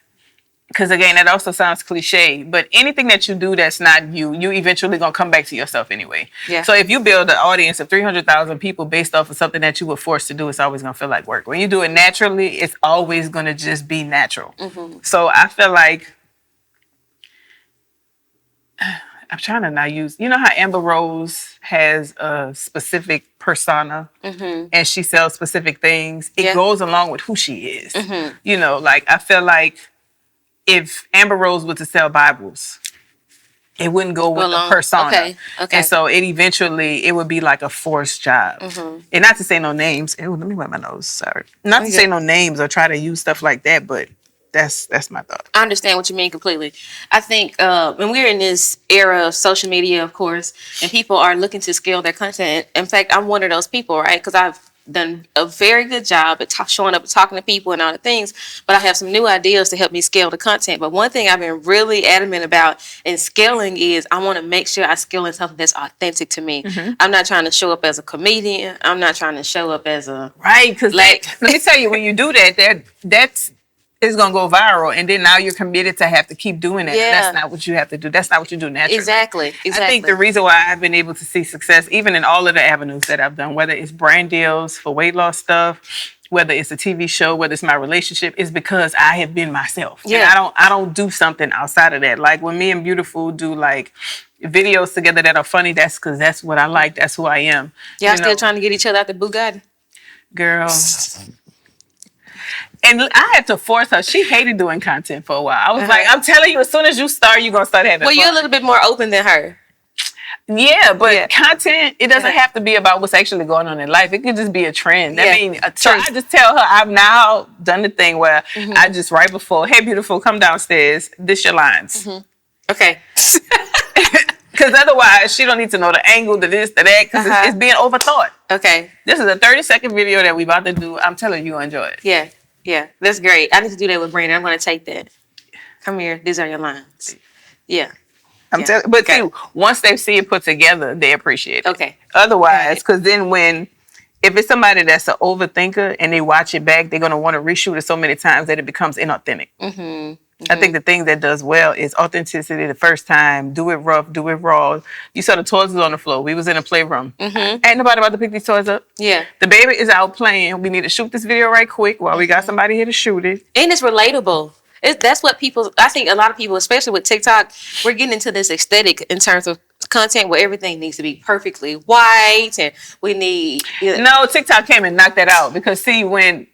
because again, that also sounds cliche, but anything that you do that's not you eventually going to come back to yourself anyway. Yeah. So if you build an audience of 300,000 people based off of something that you were forced to do, it's always going to feel like work. When you do it naturally, it's always going to just be natural. So I feel like, I'm trying to not use, how Amber Rose has a specific persona and she sells specific things. It goes along with who she is. I feel like if Amber Rose was to sell Bibles, it wouldn't go with the persona. Okay. And so it would be like a forced job. And not to say no names. Ew, let me wipe my nose. Sorry. Not to say no names or try to use stuff like that, but that's my thought. I understand what you mean completely. I think when we're in this era of social media, of course, and people are looking to scale their content. In fact, I'm one of those people, right? Because I've done a very good job at showing up and talking to people and all the things, but I have some new ideas to help me scale the content. But one thing I've been really adamant about in scaling is I want to make sure I scale in something that's authentic to me. I'm not trying to show up as a comedian. I'm not trying to show up as a... Right, because let me tell you, when you do that, that's it's going to go viral, and then now you're committed to have to keep doing it. Yeah. That's not what you have to do. That's not what you do naturally. Exactly. I think the reason why I've been able to see success, even in all of the avenues that I've done, whether it's brand deals for weight loss stuff, whether it's a TV show, whether it's my relationship, is because I have been myself. Yeah. And I don't do something outside of that. Like when me and Beautiful do like videos together that are funny, that's because that's what I like. That's who I am. Y'all still trying to get each other out the Bugatti? Girl. And I had to force her. She hated doing content for a while. I was like, I'm telling you, as soon as you start, you're going to start having fun. Well, you're a little bit more open than her. Yeah, but content, it doesn't have to be about what's actually going on in life. It could just be a trend. I mean, so I just tell her I've now done the thing where I just right before, hey, beautiful, come downstairs. This your lines. Okay. Because otherwise, she don't need to know the angle, the this, the that, because it's being overthought. Okay. This is a 30-second video that we about to do. I'm telling you, enjoy it. Yeah. Yeah. That's great. I need to do that with Brandon. I'm going to take that. Come here. These are your lines. Yeah. I'm telling, but see, once they see it put together, they appreciate it. Okay. Otherwise, because then if it's somebody that's an overthinker and they watch it back, they're going to want to reshoot it so many times that it becomes inauthentic. I think the thing that does well is authenticity the first time. Do it rough, do it raw. You saw the toys was on the floor. We was in a playroom. Ain't nobody about to pick these toys up. Yeah. The baby is out playing. We need to shoot this video right quick while we got somebody here to shoot it. And it's relatable. That's what I think a lot of people, especially with TikTok, we're getting into this aesthetic in terms of content where everything needs to be perfectly white and we need... No, TikTok came and knocked that out because see, when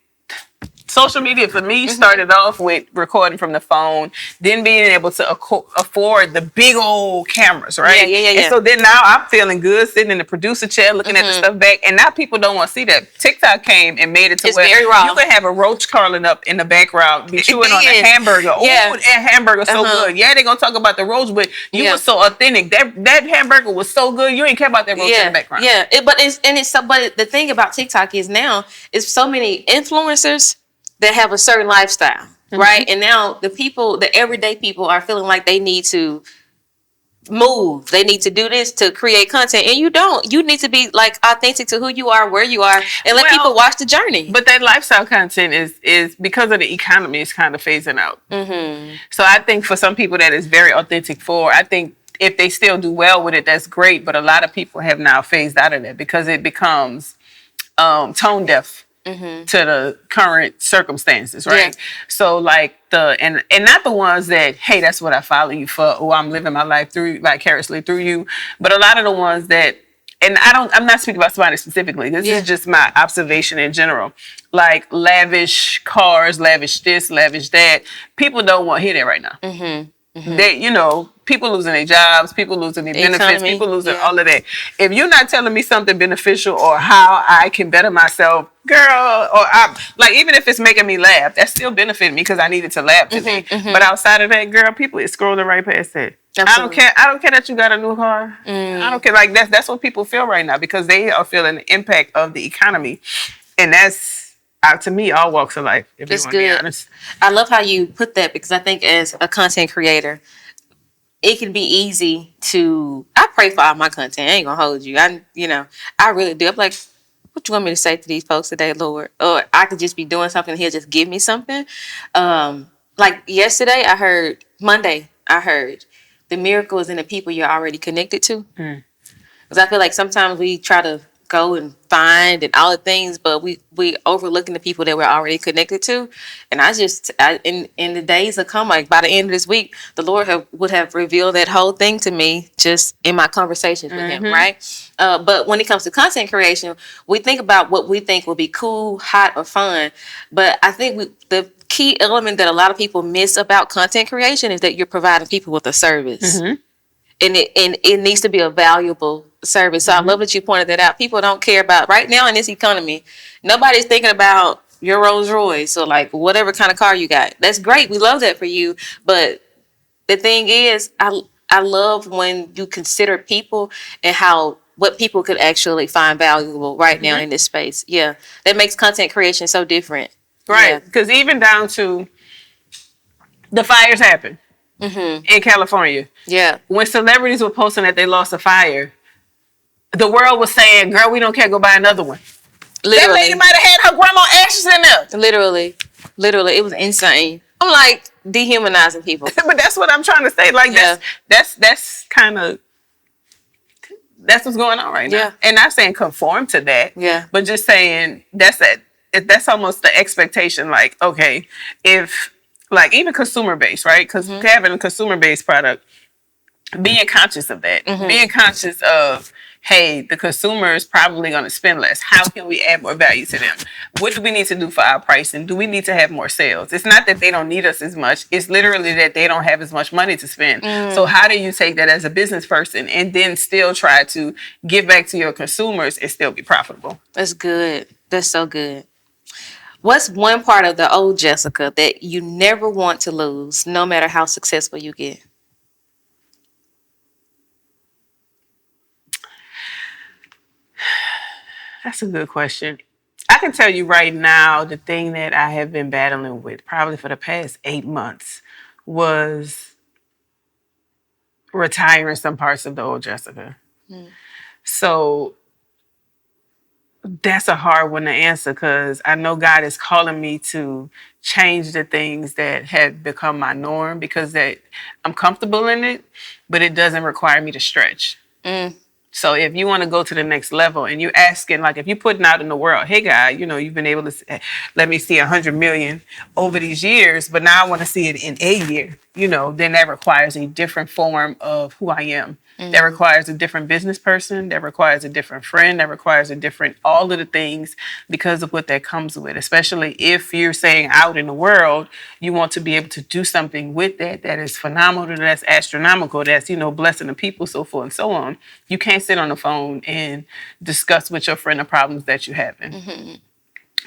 social media for me started off with recording from the phone, then being able to afford the big old cameras, right? Yeah. And so then now I'm feeling good sitting in the producer chair looking at the stuff back, and now people don't want to see that. TikTok came and made it to where very raw. You can have a roach curling up in the background, be chewing on a hamburger. Yeah. Oh, that hamburger's so good. Yeah, they're gonna talk about the roach, but you were so authentic. That hamburger was so good. You ain't care about that roach in the background. Yeah, but the thing about TikTok is now is so many influencers that have a certain lifestyle, right? And now the everyday people are feeling like they need to move. They need to do this to create content. And you don't. You need to be like authentic to who you are, where you are, and let people watch the journey. But that lifestyle content is because of the economy, it's kind of phasing out. So I think for some people that is very authentic I think if they still do well with it, that's great. But a lot of people have now phased out of that because it becomes tone deaf. To the current circumstances, right? Yeah. So like and not the ones that, hey, that's what I follow you for. Oh, I'm living my life vicariously through you. But a lot of the ones that, and I'm not speaking about somebody specifically. This is just my observation in general. Like lavish cars, lavish this, lavish that. People don't want to hear that right now. They, people losing their jobs, people losing their benefits, people losing all of that. If you're not telling me something beneficial or how I can better myself, girl, even if it's making me laugh, that's still benefiting me because I needed to laugh today. But outside of that, girl, people is scrolling right past that. Absolutely. I don't care that you got a new car. I don't care. Like that's what people feel right now because they are feeling the impact of the economy, and that's. To me, all walks of life, if you want to be honest. I love how you put that because I think as a content creator, it can be easy I pray for all my content. I ain't gonna hold you. I really do. I'm like, what you want me to say to these folks today, Lord? Or I could just be doing something and He'll just give me something. Like yesterday, Monday, I heard the miracle is in the people you're already connected to. Because I feel like sometimes we try to go and find and all the things, but we overlooking the people that we're already connected to. And in the days to come, like by the end of this week, the Lord would have revealed that whole thing to me just in my conversations with Him, right? But when it comes to content creation, we think about what we think will be cool, hot, or fun. But I think the key element that a lot of people miss about content creation is that you're providing people with a service. And it needs to be a valuable service. So I love that you pointed that out. People don't care about, right now in this economy, nobody's thinking about your Rolls Royce or like whatever kind of car you got. That's great. We love that for you. But the thing is, I love when you consider people and what people could actually find valuable right now in this space. Yeah. That makes content creation so different. Right. Because even down to the fires happen. In California. Yeah. When celebrities were posting that they lost a fire, the world was saying, girl, we don't care, go buy another one. Literally. That lady might have had her grandma ashes in there. Literally. It was insane. I'm like dehumanizing people. But that's what I'm trying to say. Like that's kind of that's what's going on right now. Yeah. And not saying conform to that. Yeah. But just saying that's almost the expectation. Like, okay, if like even consumer based, right? Because having a consumer based product, being conscious of that, being conscious of, hey, the consumer is probably going to spend less. How can we add more value to them? What do we need to do for our pricing? Do we need to have more sales? It's not that they don't need us as much. It's literally that they don't have as much money to spend. So how do you take that as a business person and then still try to give back to your consumers and still be profitable? That's good. That's so good. What's one part of the old Jesseca that you never want to lose, no matter how successful you get? That's a good question. I can tell you right now, the thing that I have been battling with probably for the past 8 months was retiring some parts of the old Jesseca. So that's a hard one to answer because I know God is calling me to change the things that have become my norm because that I'm comfortable in it, but it doesn't require me to stretch. So if you want to go to the next level and you're asking, like if you're putting out in the world, hey God, you've been able to let me see 100 million over these years, but now I want to see it in a year, then that requires a different form of who I am. That requires a different business person, that requires a different friend, that requires a different, all of the things because of what that comes with, especially if you're saying out in the world, you want to be able to do something with that is phenomenal, that's astronomical, that's, blessing the people, so forth and so on. You can't sit on the phone and discuss with your friend the problems that you're having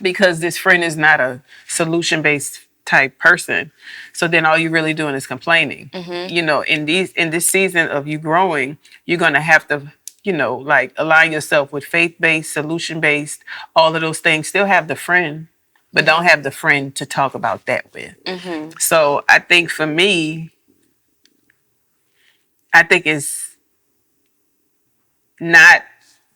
because this friend is not a solution-based type person. So then all you're really doing is complaining. In this season of you growing, you're gonna have to, like align yourself with faith-based, solution-based, all of those things. Still have the friend, but don't have the friend to talk about that with. So I think for me, it's not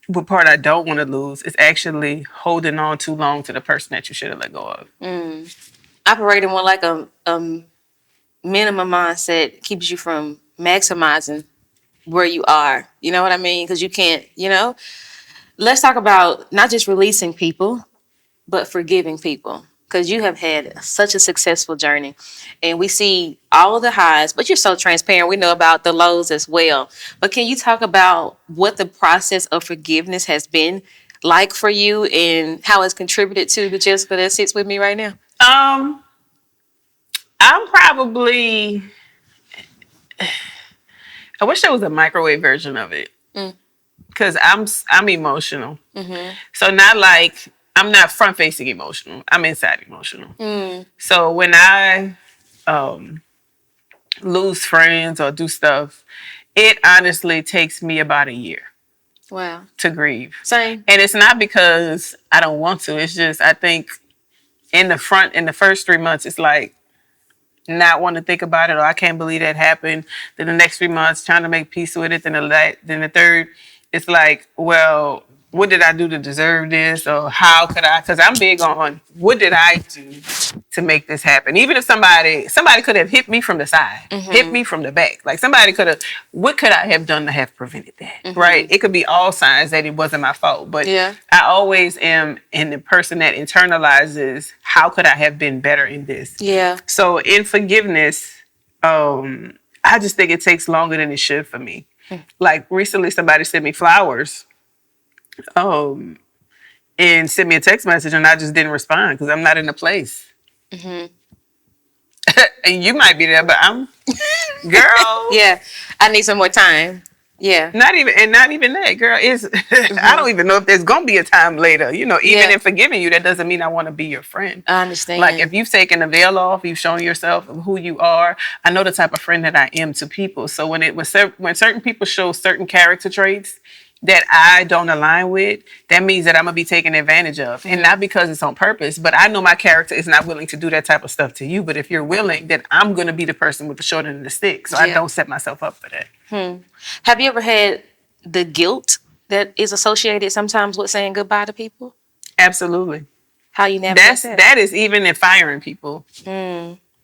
what part I don't want to lose. It's actually holding on too long to the person that you should have let go of. Operating more like a minimum mindset keeps you from maximizing where you are. You know what I mean? Because you can't, Let's talk about not just releasing people, but forgiving people. Because you have had such a successful journey. And we see all of the highs, but you're so transparent. We know about the lows as well. But can you talk about what the process of forgiveness has been like for you and how it's contributed to the Jesseca that sits with me right now? I'm probably, I wish there was a microwave version of it because I'm emotional. So not like, I'm not front facing emotional. I'm inside emotional. So when I lose friends or do stuff, it honestly takes me about a year. Wow. To grieve. Same. And it's not because I don't want to. It's just, I think in the first 3 months, it's like, not want to think about it, or I can't believe that happened. Then the next 3 months, trying to make peace with it. Then the third, it's like, well, what did I do to deserve this? Or how could I? Because I'm big on what did I do to make this happen? Even if somebody could have hit me from the side, hit me from the back. Like somebody could have, what could I have done to have prevented that? Right? It could be all signs that it wasn't my fault. But I always am in the person that internalizes, how could I have been better in this? Yeah. So in forgiveness, I just think it takes longer than it should for me. Like recently somebody sent me flowers and sent me a text message and I just didn't respond because I'm not in a place. And you might be there, but I'm, girl. Yeah, I need some more time. Yeah. Not even that, girl. Is I don't even know if there's gonna be a time later. Even in forgiving you, that doesn't mean I want to be your friend. I understand. Like if you've taken the veil off, you've shown yourself who you are. I know the type of friend that I am to people. So when certain people show certain character traits that I don't align with, that means that I'm gonna be taken advantage of. And not because it's on purpose, but I know my character is not willing to do that type of stuff to you. But if you're willing, then I'm gonna be the person with the short end of the stick. So I don't set myself up for that. Have you ever had the guilt that is associated sometimes with saying goodbye to people? Absolutely. How you navigate that? That is even in firing people.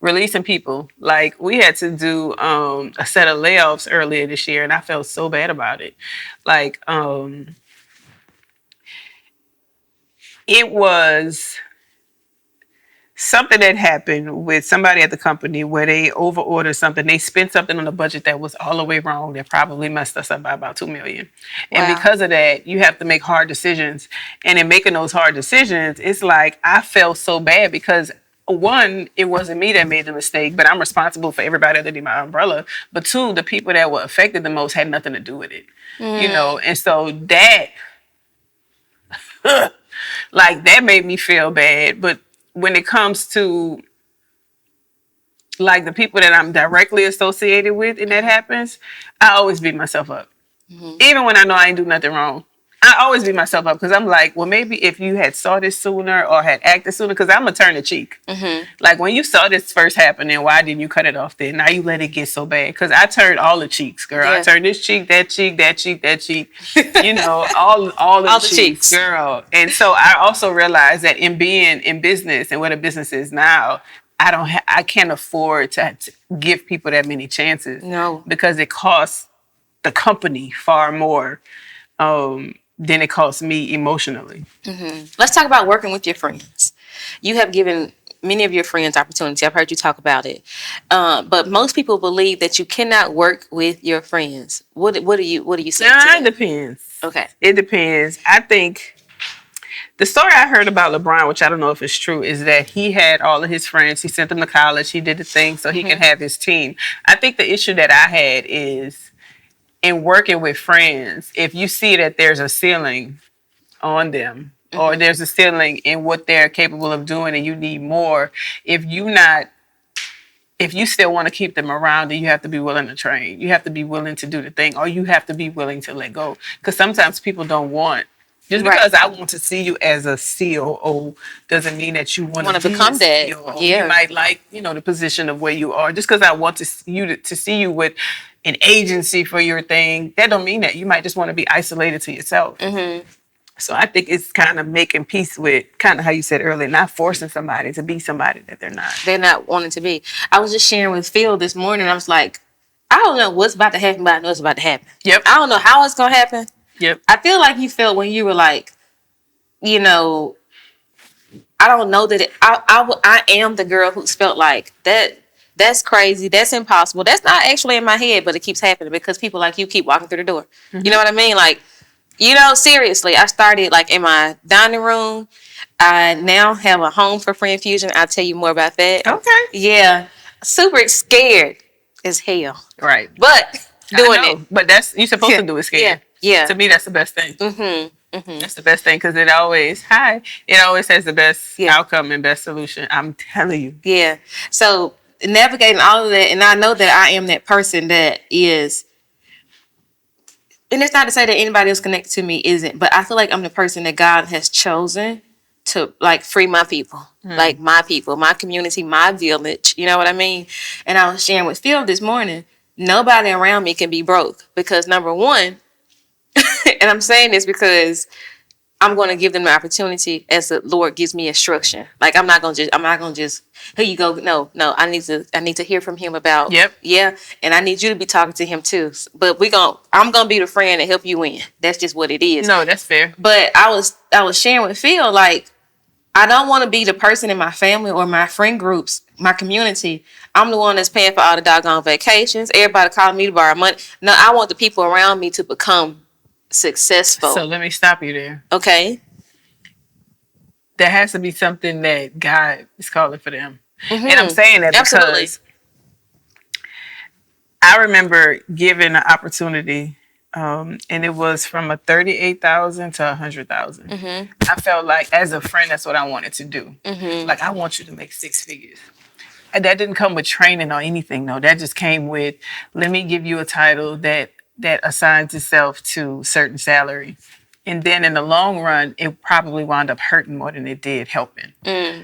Releasing people. Like we had to do a set of layoffs earlier this year and I felt so bad about it. Like it was something that happened with somebody at the company where they over-ordered something. They spent something on a budget that was all the way wrong. That probably messed us up by about $2 million. And Wow. because of that, you have to make hard decisions. And in making those hard decisions, it's like I felt so bad because one, it wasn't me that made the mistake, but I'm responsible for everybody underneath my umbrella. But two, the people that were affected the most had nothing to do with it. You know, and so that like that made me feel bad. But when it comes to like the people that I'm directly associated with and that happens, I always beat myself up. Even when I know I ain't do nothing wrong. I always beat myself up because I'm like, well, maybe if you had saw this sooner or had acted sooner, because I'm going to turn the cheek. Like when you saw this first happening, why didn't you cut it off then? Now you let it get so bad. Because I turned all the cheeks, girl. Yeah. I turned this cheek, that cheek, that cheek, that cheek. You know, all the cheeks, girl. And so I also realized that in being in business and what a business is now, I can't afford to give people that many chances. No. Because it costs the company far more than it costs me emotionally. Let's talk about working with your friends. You have given many of your friends opportunity. I've heard you talk about it. But most people believe that you cannot work with your friends. What do you say to It that? depends. Okay. It depends. I think the story I heard about LeBron, which I don't know if it's true, is that he had all of his friends. He sent them to college. He did the thing so he can have his team. I think the issue that I had is in working with friends, if you see that there's a ceiling on them or there's a ceiling in what they're capable of doing and you need more, if you still want to keep them around, then you have to be willing to train. You have to be willing to do the thing, or you have to be willing to let go. Because sometimes people don't want. Just because I want to see you as a COO doesn't mean that you want to become that. COO. Yeah. You might like, the position of where you are. Just because I want to see you with an agency for your thing, that don't mean that. You might just want to be isolated to yourself. So I think it's kind of making peace with kind of how you said earlier, not forcing somebody to be somebody that they're not. They're not wanting to be. I was just sharing with Phil this morning. I was like, I don't know what's about to happen, but I know it's about to happen. Yep. I don't know how it's going to happen. Yep. I feel like you felt when you were like, I don't know that I am the girl who's felt like that's crazy. That's impossible. That's not actually in my head, but it keeps happening because people like you keep walking through the door. You know what I mean? Like, seriously, I started like in my dining room. I now have a home for Friend Fusion. I'll tell you more about that. Okay. Yeah. Super scared as hell. Right. But doing it. But you're supposed to do it scared. Yeah. To me, that's the best thing. That's the best thing because it always has the best outcome and best solution. I'm telling you. Yeah. So navigating all of that, and I know that I am that person that is, and it's not to say that anybody else connected to me isn't, but I feel like I'm the person that God has chosen to like free my people, like my people, my community, my village. You know what I mean? And I was sharing with Phil this morning, nobody around me can be broke because number one, and I'm saying this because I'm going to give them the opportunity as the Lord gives me instruction. Like I'm not going to just, here you go. No, I need to hear from him about, yeah. And I need you to be talking to him too. But I'm going to be the friend that help you win. That's just what it is. No, that's fair. But I was sharing with Phil, like, I don't want to be the person in my family or my friend groups, my community. I'm the one that's paying for all the doggone vacations. Everybody calling me to borrow money. No, I want the people around me to become successful. So let me stop you there. Okay. There has to be something that God is calling for them. And I'm saying that because I remember giving an opportunity, and it was from a $38,000 to $100,000. I felt like as a friend, that's what I wanted to do. Like I want you to make 6 figures. And that didn't come with training or anything, though. That just came with, let me give you a title that assigns itself to certain salary. And then in the long run, it probably wound up hurting more than it did helping.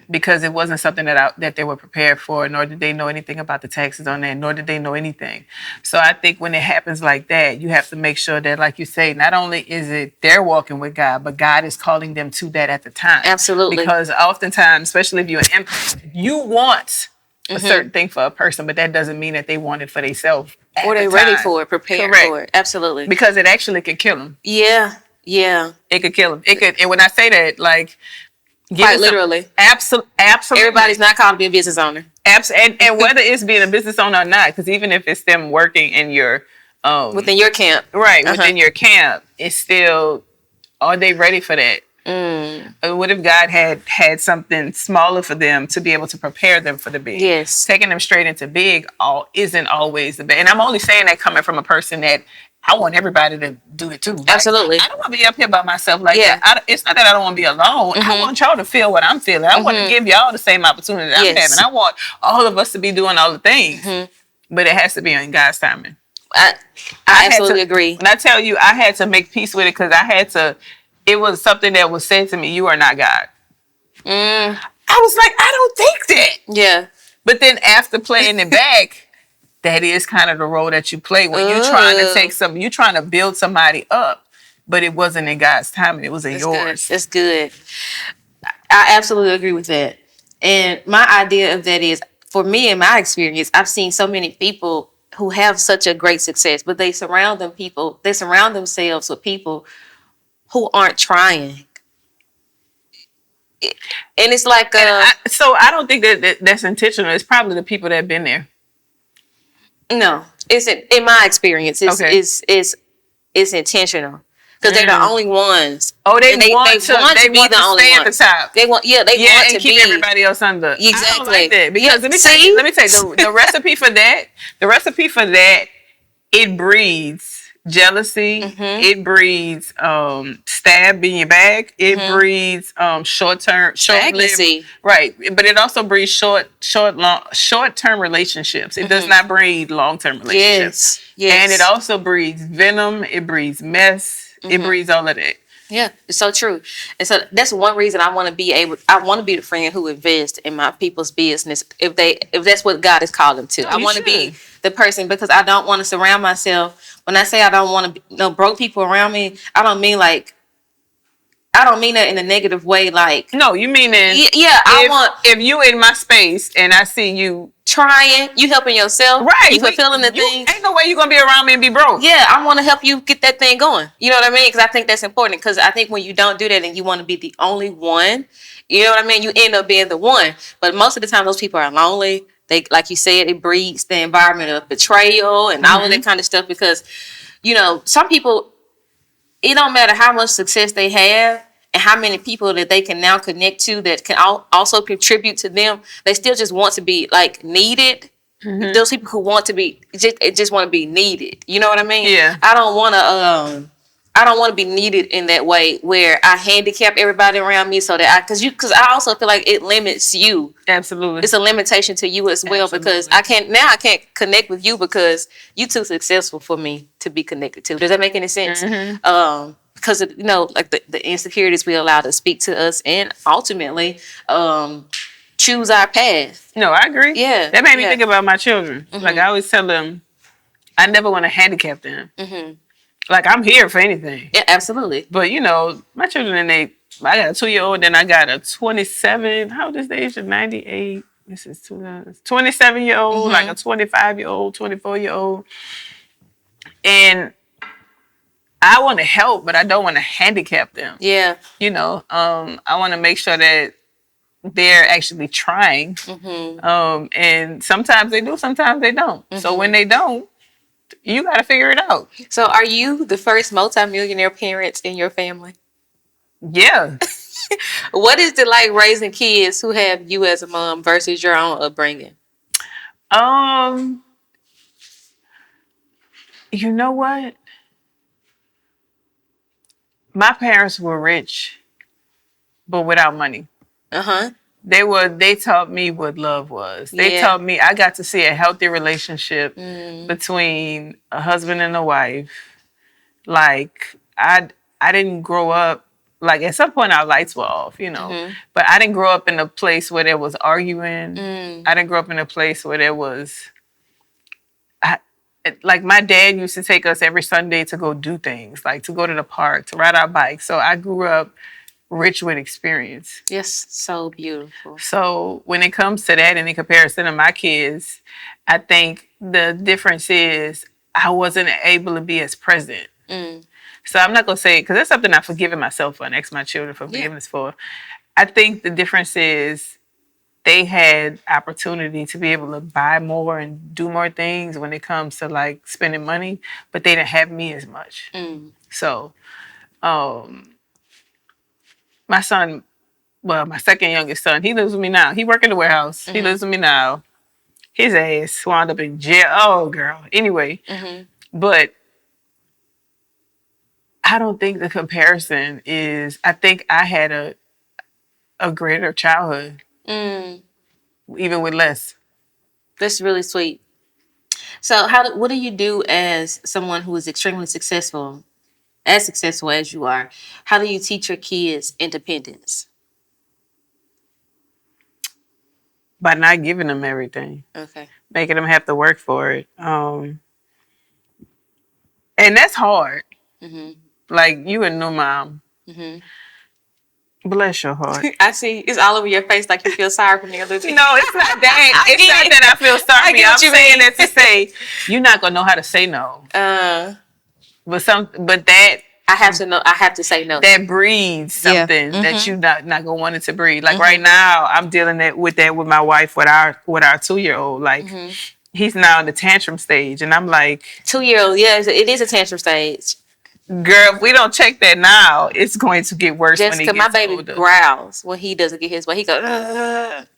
Because it wasn't something that they were prepared for, nor did they know anything about the taxes on that, nor did they know anything. So I think when it happens like that, you have to make sure that, like you say, not only is it they're walking with God, but God is calling them to that at the time. Absolutely. Because oftentimes, especially if you're an employee, you want a certain thing for a person, but that doesn't mean that they want it for themselves. Or they're ready for it, prepared for it. Absolutely. Because it actually could kill them. Yeah. It could kill them. It could. And when I say that, like, Quite literally. Absolutely. Everybody's not called to be a business owner. And whether it's being a business owner or not, because even if it's them working in your within your camp, right, within your camp, it's still, are they ready for that? What if God had something smaller for them to be able to prepare them for the big? Yes. Taking them straight into big isn't always the best. And I'm only saying that coming from a person that I want everybody to do it too. Like, absolutely. I don't want to be up here by myself like that. It's not that I don't want to be alone. I want y'all to feel what I'm feeling. I want to give y'all the same opportunity that I'm having. I want all of us to be doing all the things. But it has to be in God's timing. I absolutely agree. When I tell you, I had to make peace with it because it was something that was said to me, you are not God. I was like, I don't think that. Yeah. But then after playing it back, that is kind of the role that you play when you're trying to you're trying to build somebody up, but it wasn't in God's time, it was in yours. That's good. I absolutely agree with that. And my idea of that is, for me, in my experience, I've seen so many people who have such a great success, but they surround themselves with people who aren't trying. And it's like so I don't think that's intentional. It's probably the people that have been there. No, it's in my experience. It's intentional because they're the only ones. Oh, they want to be the only stay ones. At the top. They want to keep everybody else under. Exactly. I don't like that because let me tell you the recipe for that. The recipe for that, it breeds jealousy. It breeds stab in your back. It breeds short-lived, right? But it also breeds short-term relationships. It does not breed long-term relationships. Yes. And it also breeds venom. It breeds mess. It breeds all of that. Yeah, it's so true. And so that's one reason I want to be the friend who invests in my people's business if that's what God has called them to. I want to be the person because I don't want to surround myself. When I say I don't want to broke people around me, I don't mean that in a negative way. Like, no, you mean if you in my space and I see you trying, you helping yourself, right? You fulfilling the thing. Ain't no way you gonna be around me and be broke. Yeah, I want to help you get that thing going. You know what I mean? Because I think that's important. Because I think when you don't do that and you want to be the only one, you know what I mean? You end up being the one. But most of the time, those people are lonely. They, like you said, it breeds the environment of betrayal and all of that kind of stuff. Because, some people, it don't matter how much success they have and how many people that they can now connect to that can also contribute to them. They still just want to be like needed. Those people who want to be just want to be needed. You know what I mean? Yeah. I don't want to be needed in that way where I handicap everybody around me so that because I also feel like it limits you. Absolutely. It's a limitation to you as well. Absolutely. Because I can't connect with you because you too successful for me to be connected to. Does that make any sense? Because like the insecurities we allow to speak to us and ultimately choose our path. No, I agree. Yeah. That made me think about my children. Like I always tell them, I never want to handicap them. Like I'm here for anything. Yeah, absolutely. But my children, I got a 2-year-old, then I got a 27. How old is the age of 98? This is 27-year-old, like a 25-year-old, 24-year-old. And I want to help, but I don't want to handicap them. Yeah. I want to make sure that they're actually trying. And sometimes they do, sometimes they don't. So when they don't, you got to figure it out. So are you the first multimillionaire parents in your family? Yeah. What is it like raising kids who have you as a mom versus your own upbringing? You know what? My parents were rich, but without money. They taught me what love was. They taught me I got to see a healthy relationship between a husband and a wife. Like I didn't grow up, like at some point our lights were off, but I didn't grow up in a place where there was arguing. I didn't grow up in a place where there was, like my dad used to take us every Sunday to go do things, like to go to the park, to ride our bikes. So I grew up rich with experience. Yes, so beautiful. So when it comes to that and in comparison to my kids, I think the difference is I wasn't able to be as present. So I'm not going to say, because that's something I've forgiven myself for and asked my children for forgiveness for. I think the difference is they had opportunity to be able to buy more and do more things when it comes to like spending money, but they didn't have me as much. So, my son, well, my second youngest son, he lives with me now. He work in the warehouse. He lives with me now. His ass wound up in jail. Oh, girl. Anyway, but I don't think the comparison is. I think I had a greater childhood, even with less. That's really sweet. So, what do you do as someone who is extremely successful, as successful as you are? How do you teach your kids independence? By not giving them everything. Okay. Making them have to work for it. And that's hard. Like, you a new mom. Bless your heart. I see it's all over your face like you feel sorry for me. No, it's not that. It's not that I feel sorry for you. I'm saying that to say you're not gonna know how to say no. But that I have to know. I have to say no. That breeds something that you not gonna want it to breed. Like right now, I'm dealing with that with my wife, with our 2-year-old. Like he's now in the tantrum stage, and I'm like, 2-year-old. Yes, it is a tantrum stage. Girl, if we don't check that now, it's going to get worse when he gets older. My baby growls when he doesn't get his way. He goes,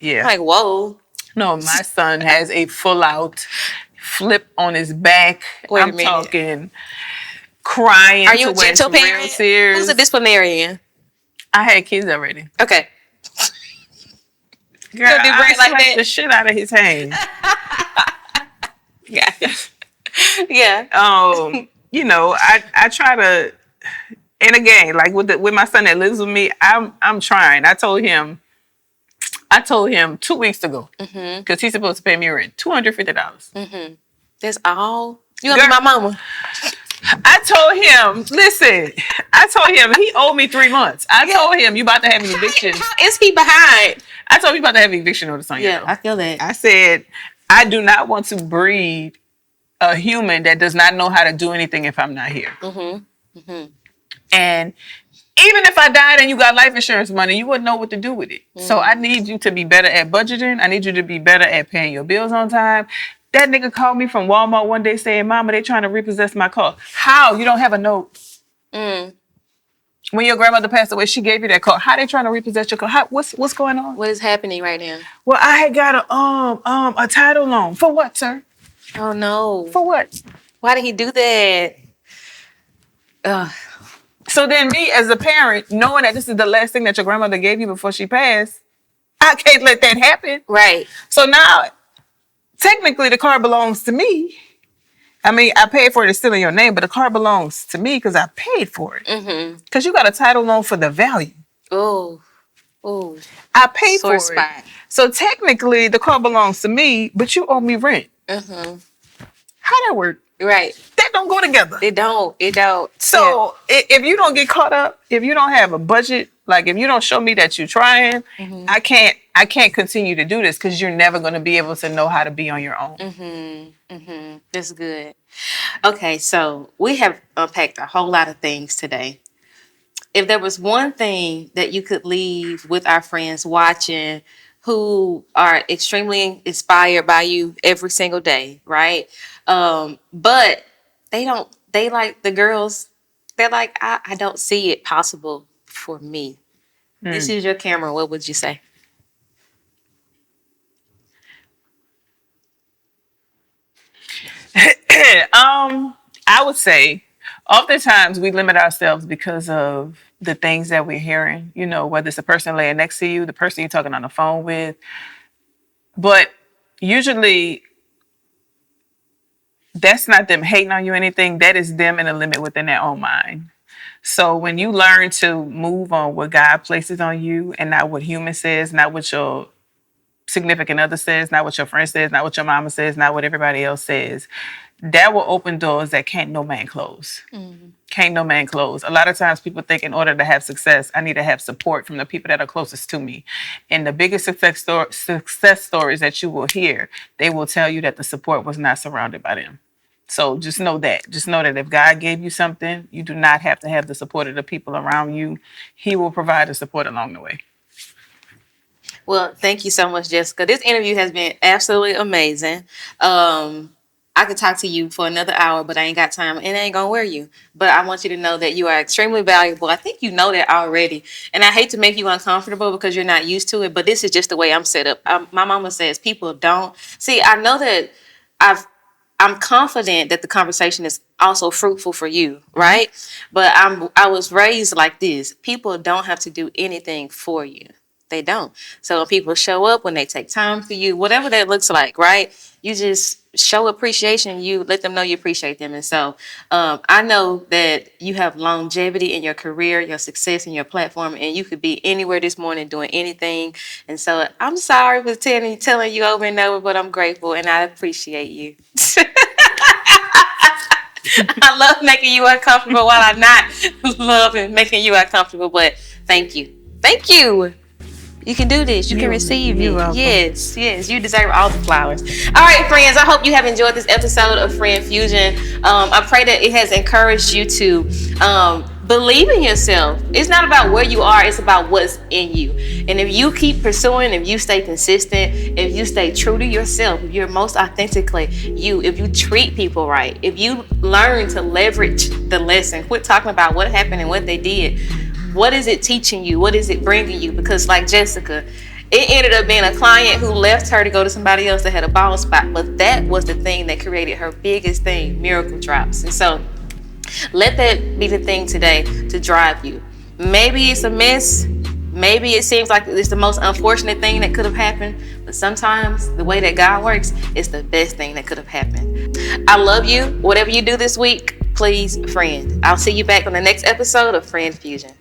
yeah. I'm like, whoa. No, my son has a full out flip on his back. Wait I'm talking crying. Are you a gentle parent? Who's a disciplinarian? I had kids already. Okay. Girl, I slapped the shit out of his hand. Yeah. Yeah. You know, I try to, and again, like with my son that lives with me, I'm trying. I told him 2 weeks ago, because he's supposed to pay me rent, $250. That's all. You gonna be my mama? I told him, listen. I told him he owed me 3 months. I told him you about to have an eviction. How is he behind? I told him you about to have an eviction notice on you. Yeah, I feel that. I said I do not want to breed a human that does not know how to do anything if I'm not here. And even if I died and you got life insurance money, you wouldn't know what to do with it. So I need you to be better at budgeting. I need you to be better at paying your bills on time. That nigga called me from Walmart one day saying, Mama, they trying to repossess my car. How? You don't have a note. When your grandmother passed away, she gave you that car. How they trying to repossess your car? What's going on? What is happening right now? Well, I had got a title loan. For what, sir? Oh no. For what? Why did he do that? So then me as a parent, knowing that this is the last thing that your grandmother gave you before she passed, I can't let that happen. Right. So now, technically the car belongs to me. I mean, I paid for it, it's still in your name, but the car belongs to me because I paid for it. Because you got a title loan for the value. Oh. I paid for it. So technically the car belongs to me, but you owe me rent. How that work? Right. That don't go together. It don't. So if you don't get caught up, if you don't have a budget, like if you don't show me that you're trying, I can't continue to do this because you're never going to be able to know how to be on your own. That's good. Okay, so we have unpacked a whole lot of things today. If there was one thing that you could leave with our friends watching who are extremely inspired by you every single day, right? But they like the girls, they're like, I don't see it possible for me. This is your camera. What would you say? I would say oftentimes we limit ourselves because of the things that we're hearing, you know, whether it's the person laying next to you, the person you're talking on the phone with. But usually that's not them hating on you or anything. That is them in a limit within their own mind. So when you learn to move on what God places on you and not what human says, not what your significant other says, not what your friend says, not what your mama says, not what everybody else says, that will open doors that can't no man close. Can't no man close. A lot of times people think in order to have success, I need to have support from the people that are closest to me. And the biggest success stories that you will hear, they will tell you that the support was not surrounded by them. So just know that. Just know that if God gave you something, you do not have to have the support of the people around you. He will provide the support along the way. Well, thank you so much, Jessica. This interview has been absolutely amazing. I could talk to you for another hour, but I ain't got time and I ain't gonna wear you. But I want you to know that you are extremely valuable. I think you know that already. And I hate to make you uncomfortable because you're not used to it, but this is just the way I'm set up. My mama says people don't. See, I know that I've I'm confident that the conversation is also fruitful for you, right? But I was raised like this. People don't have to do anything for you. They don't. So when people show up, when they take time for you, whatever that looks like, right? You just show appreciation. You let them know you appreciate them. And so I know that you have longevity in your career, your success in your platform, and you could be anywhere this morning doing anything. And so I'm sorry for telling you over and over, but I'm grateful and I appreciate you. I love making you uncomfortable while I'm not loving making you uncomfortable, but thank you. Thank you. You can do this. You can receive it. welcome. Yes, yes. You deserve all the flowers. All right, friends. I hope you have enjoyed this episode of Friend Fusion. I pray that it has encouraged you to believe in yourself. It's not about where you are. It's about what's in you. And if you keep pursuing, if you stay consistent, if you stay true to yourself, if you're most authentically you, if you treat people right, if you learn to leverage the lesson, quit talking about what happened and what they did. What is it teaching you? What is it bringing you? Because like Jesseca, it ended up being a client who left her to go to somebody else that had a bald spot. But that was the thing that created her biggest thing, miracle drops. And so let that be the thing today to drive you. Maybe it's a mess. Maybe it seems like it's the most unfortunate thing that could have happened. But sometimes the way that God works is the best thing that could have happened. I love you. Whatever you do this week, please, friend. I'll see you back on the next episode of Friend Fusion.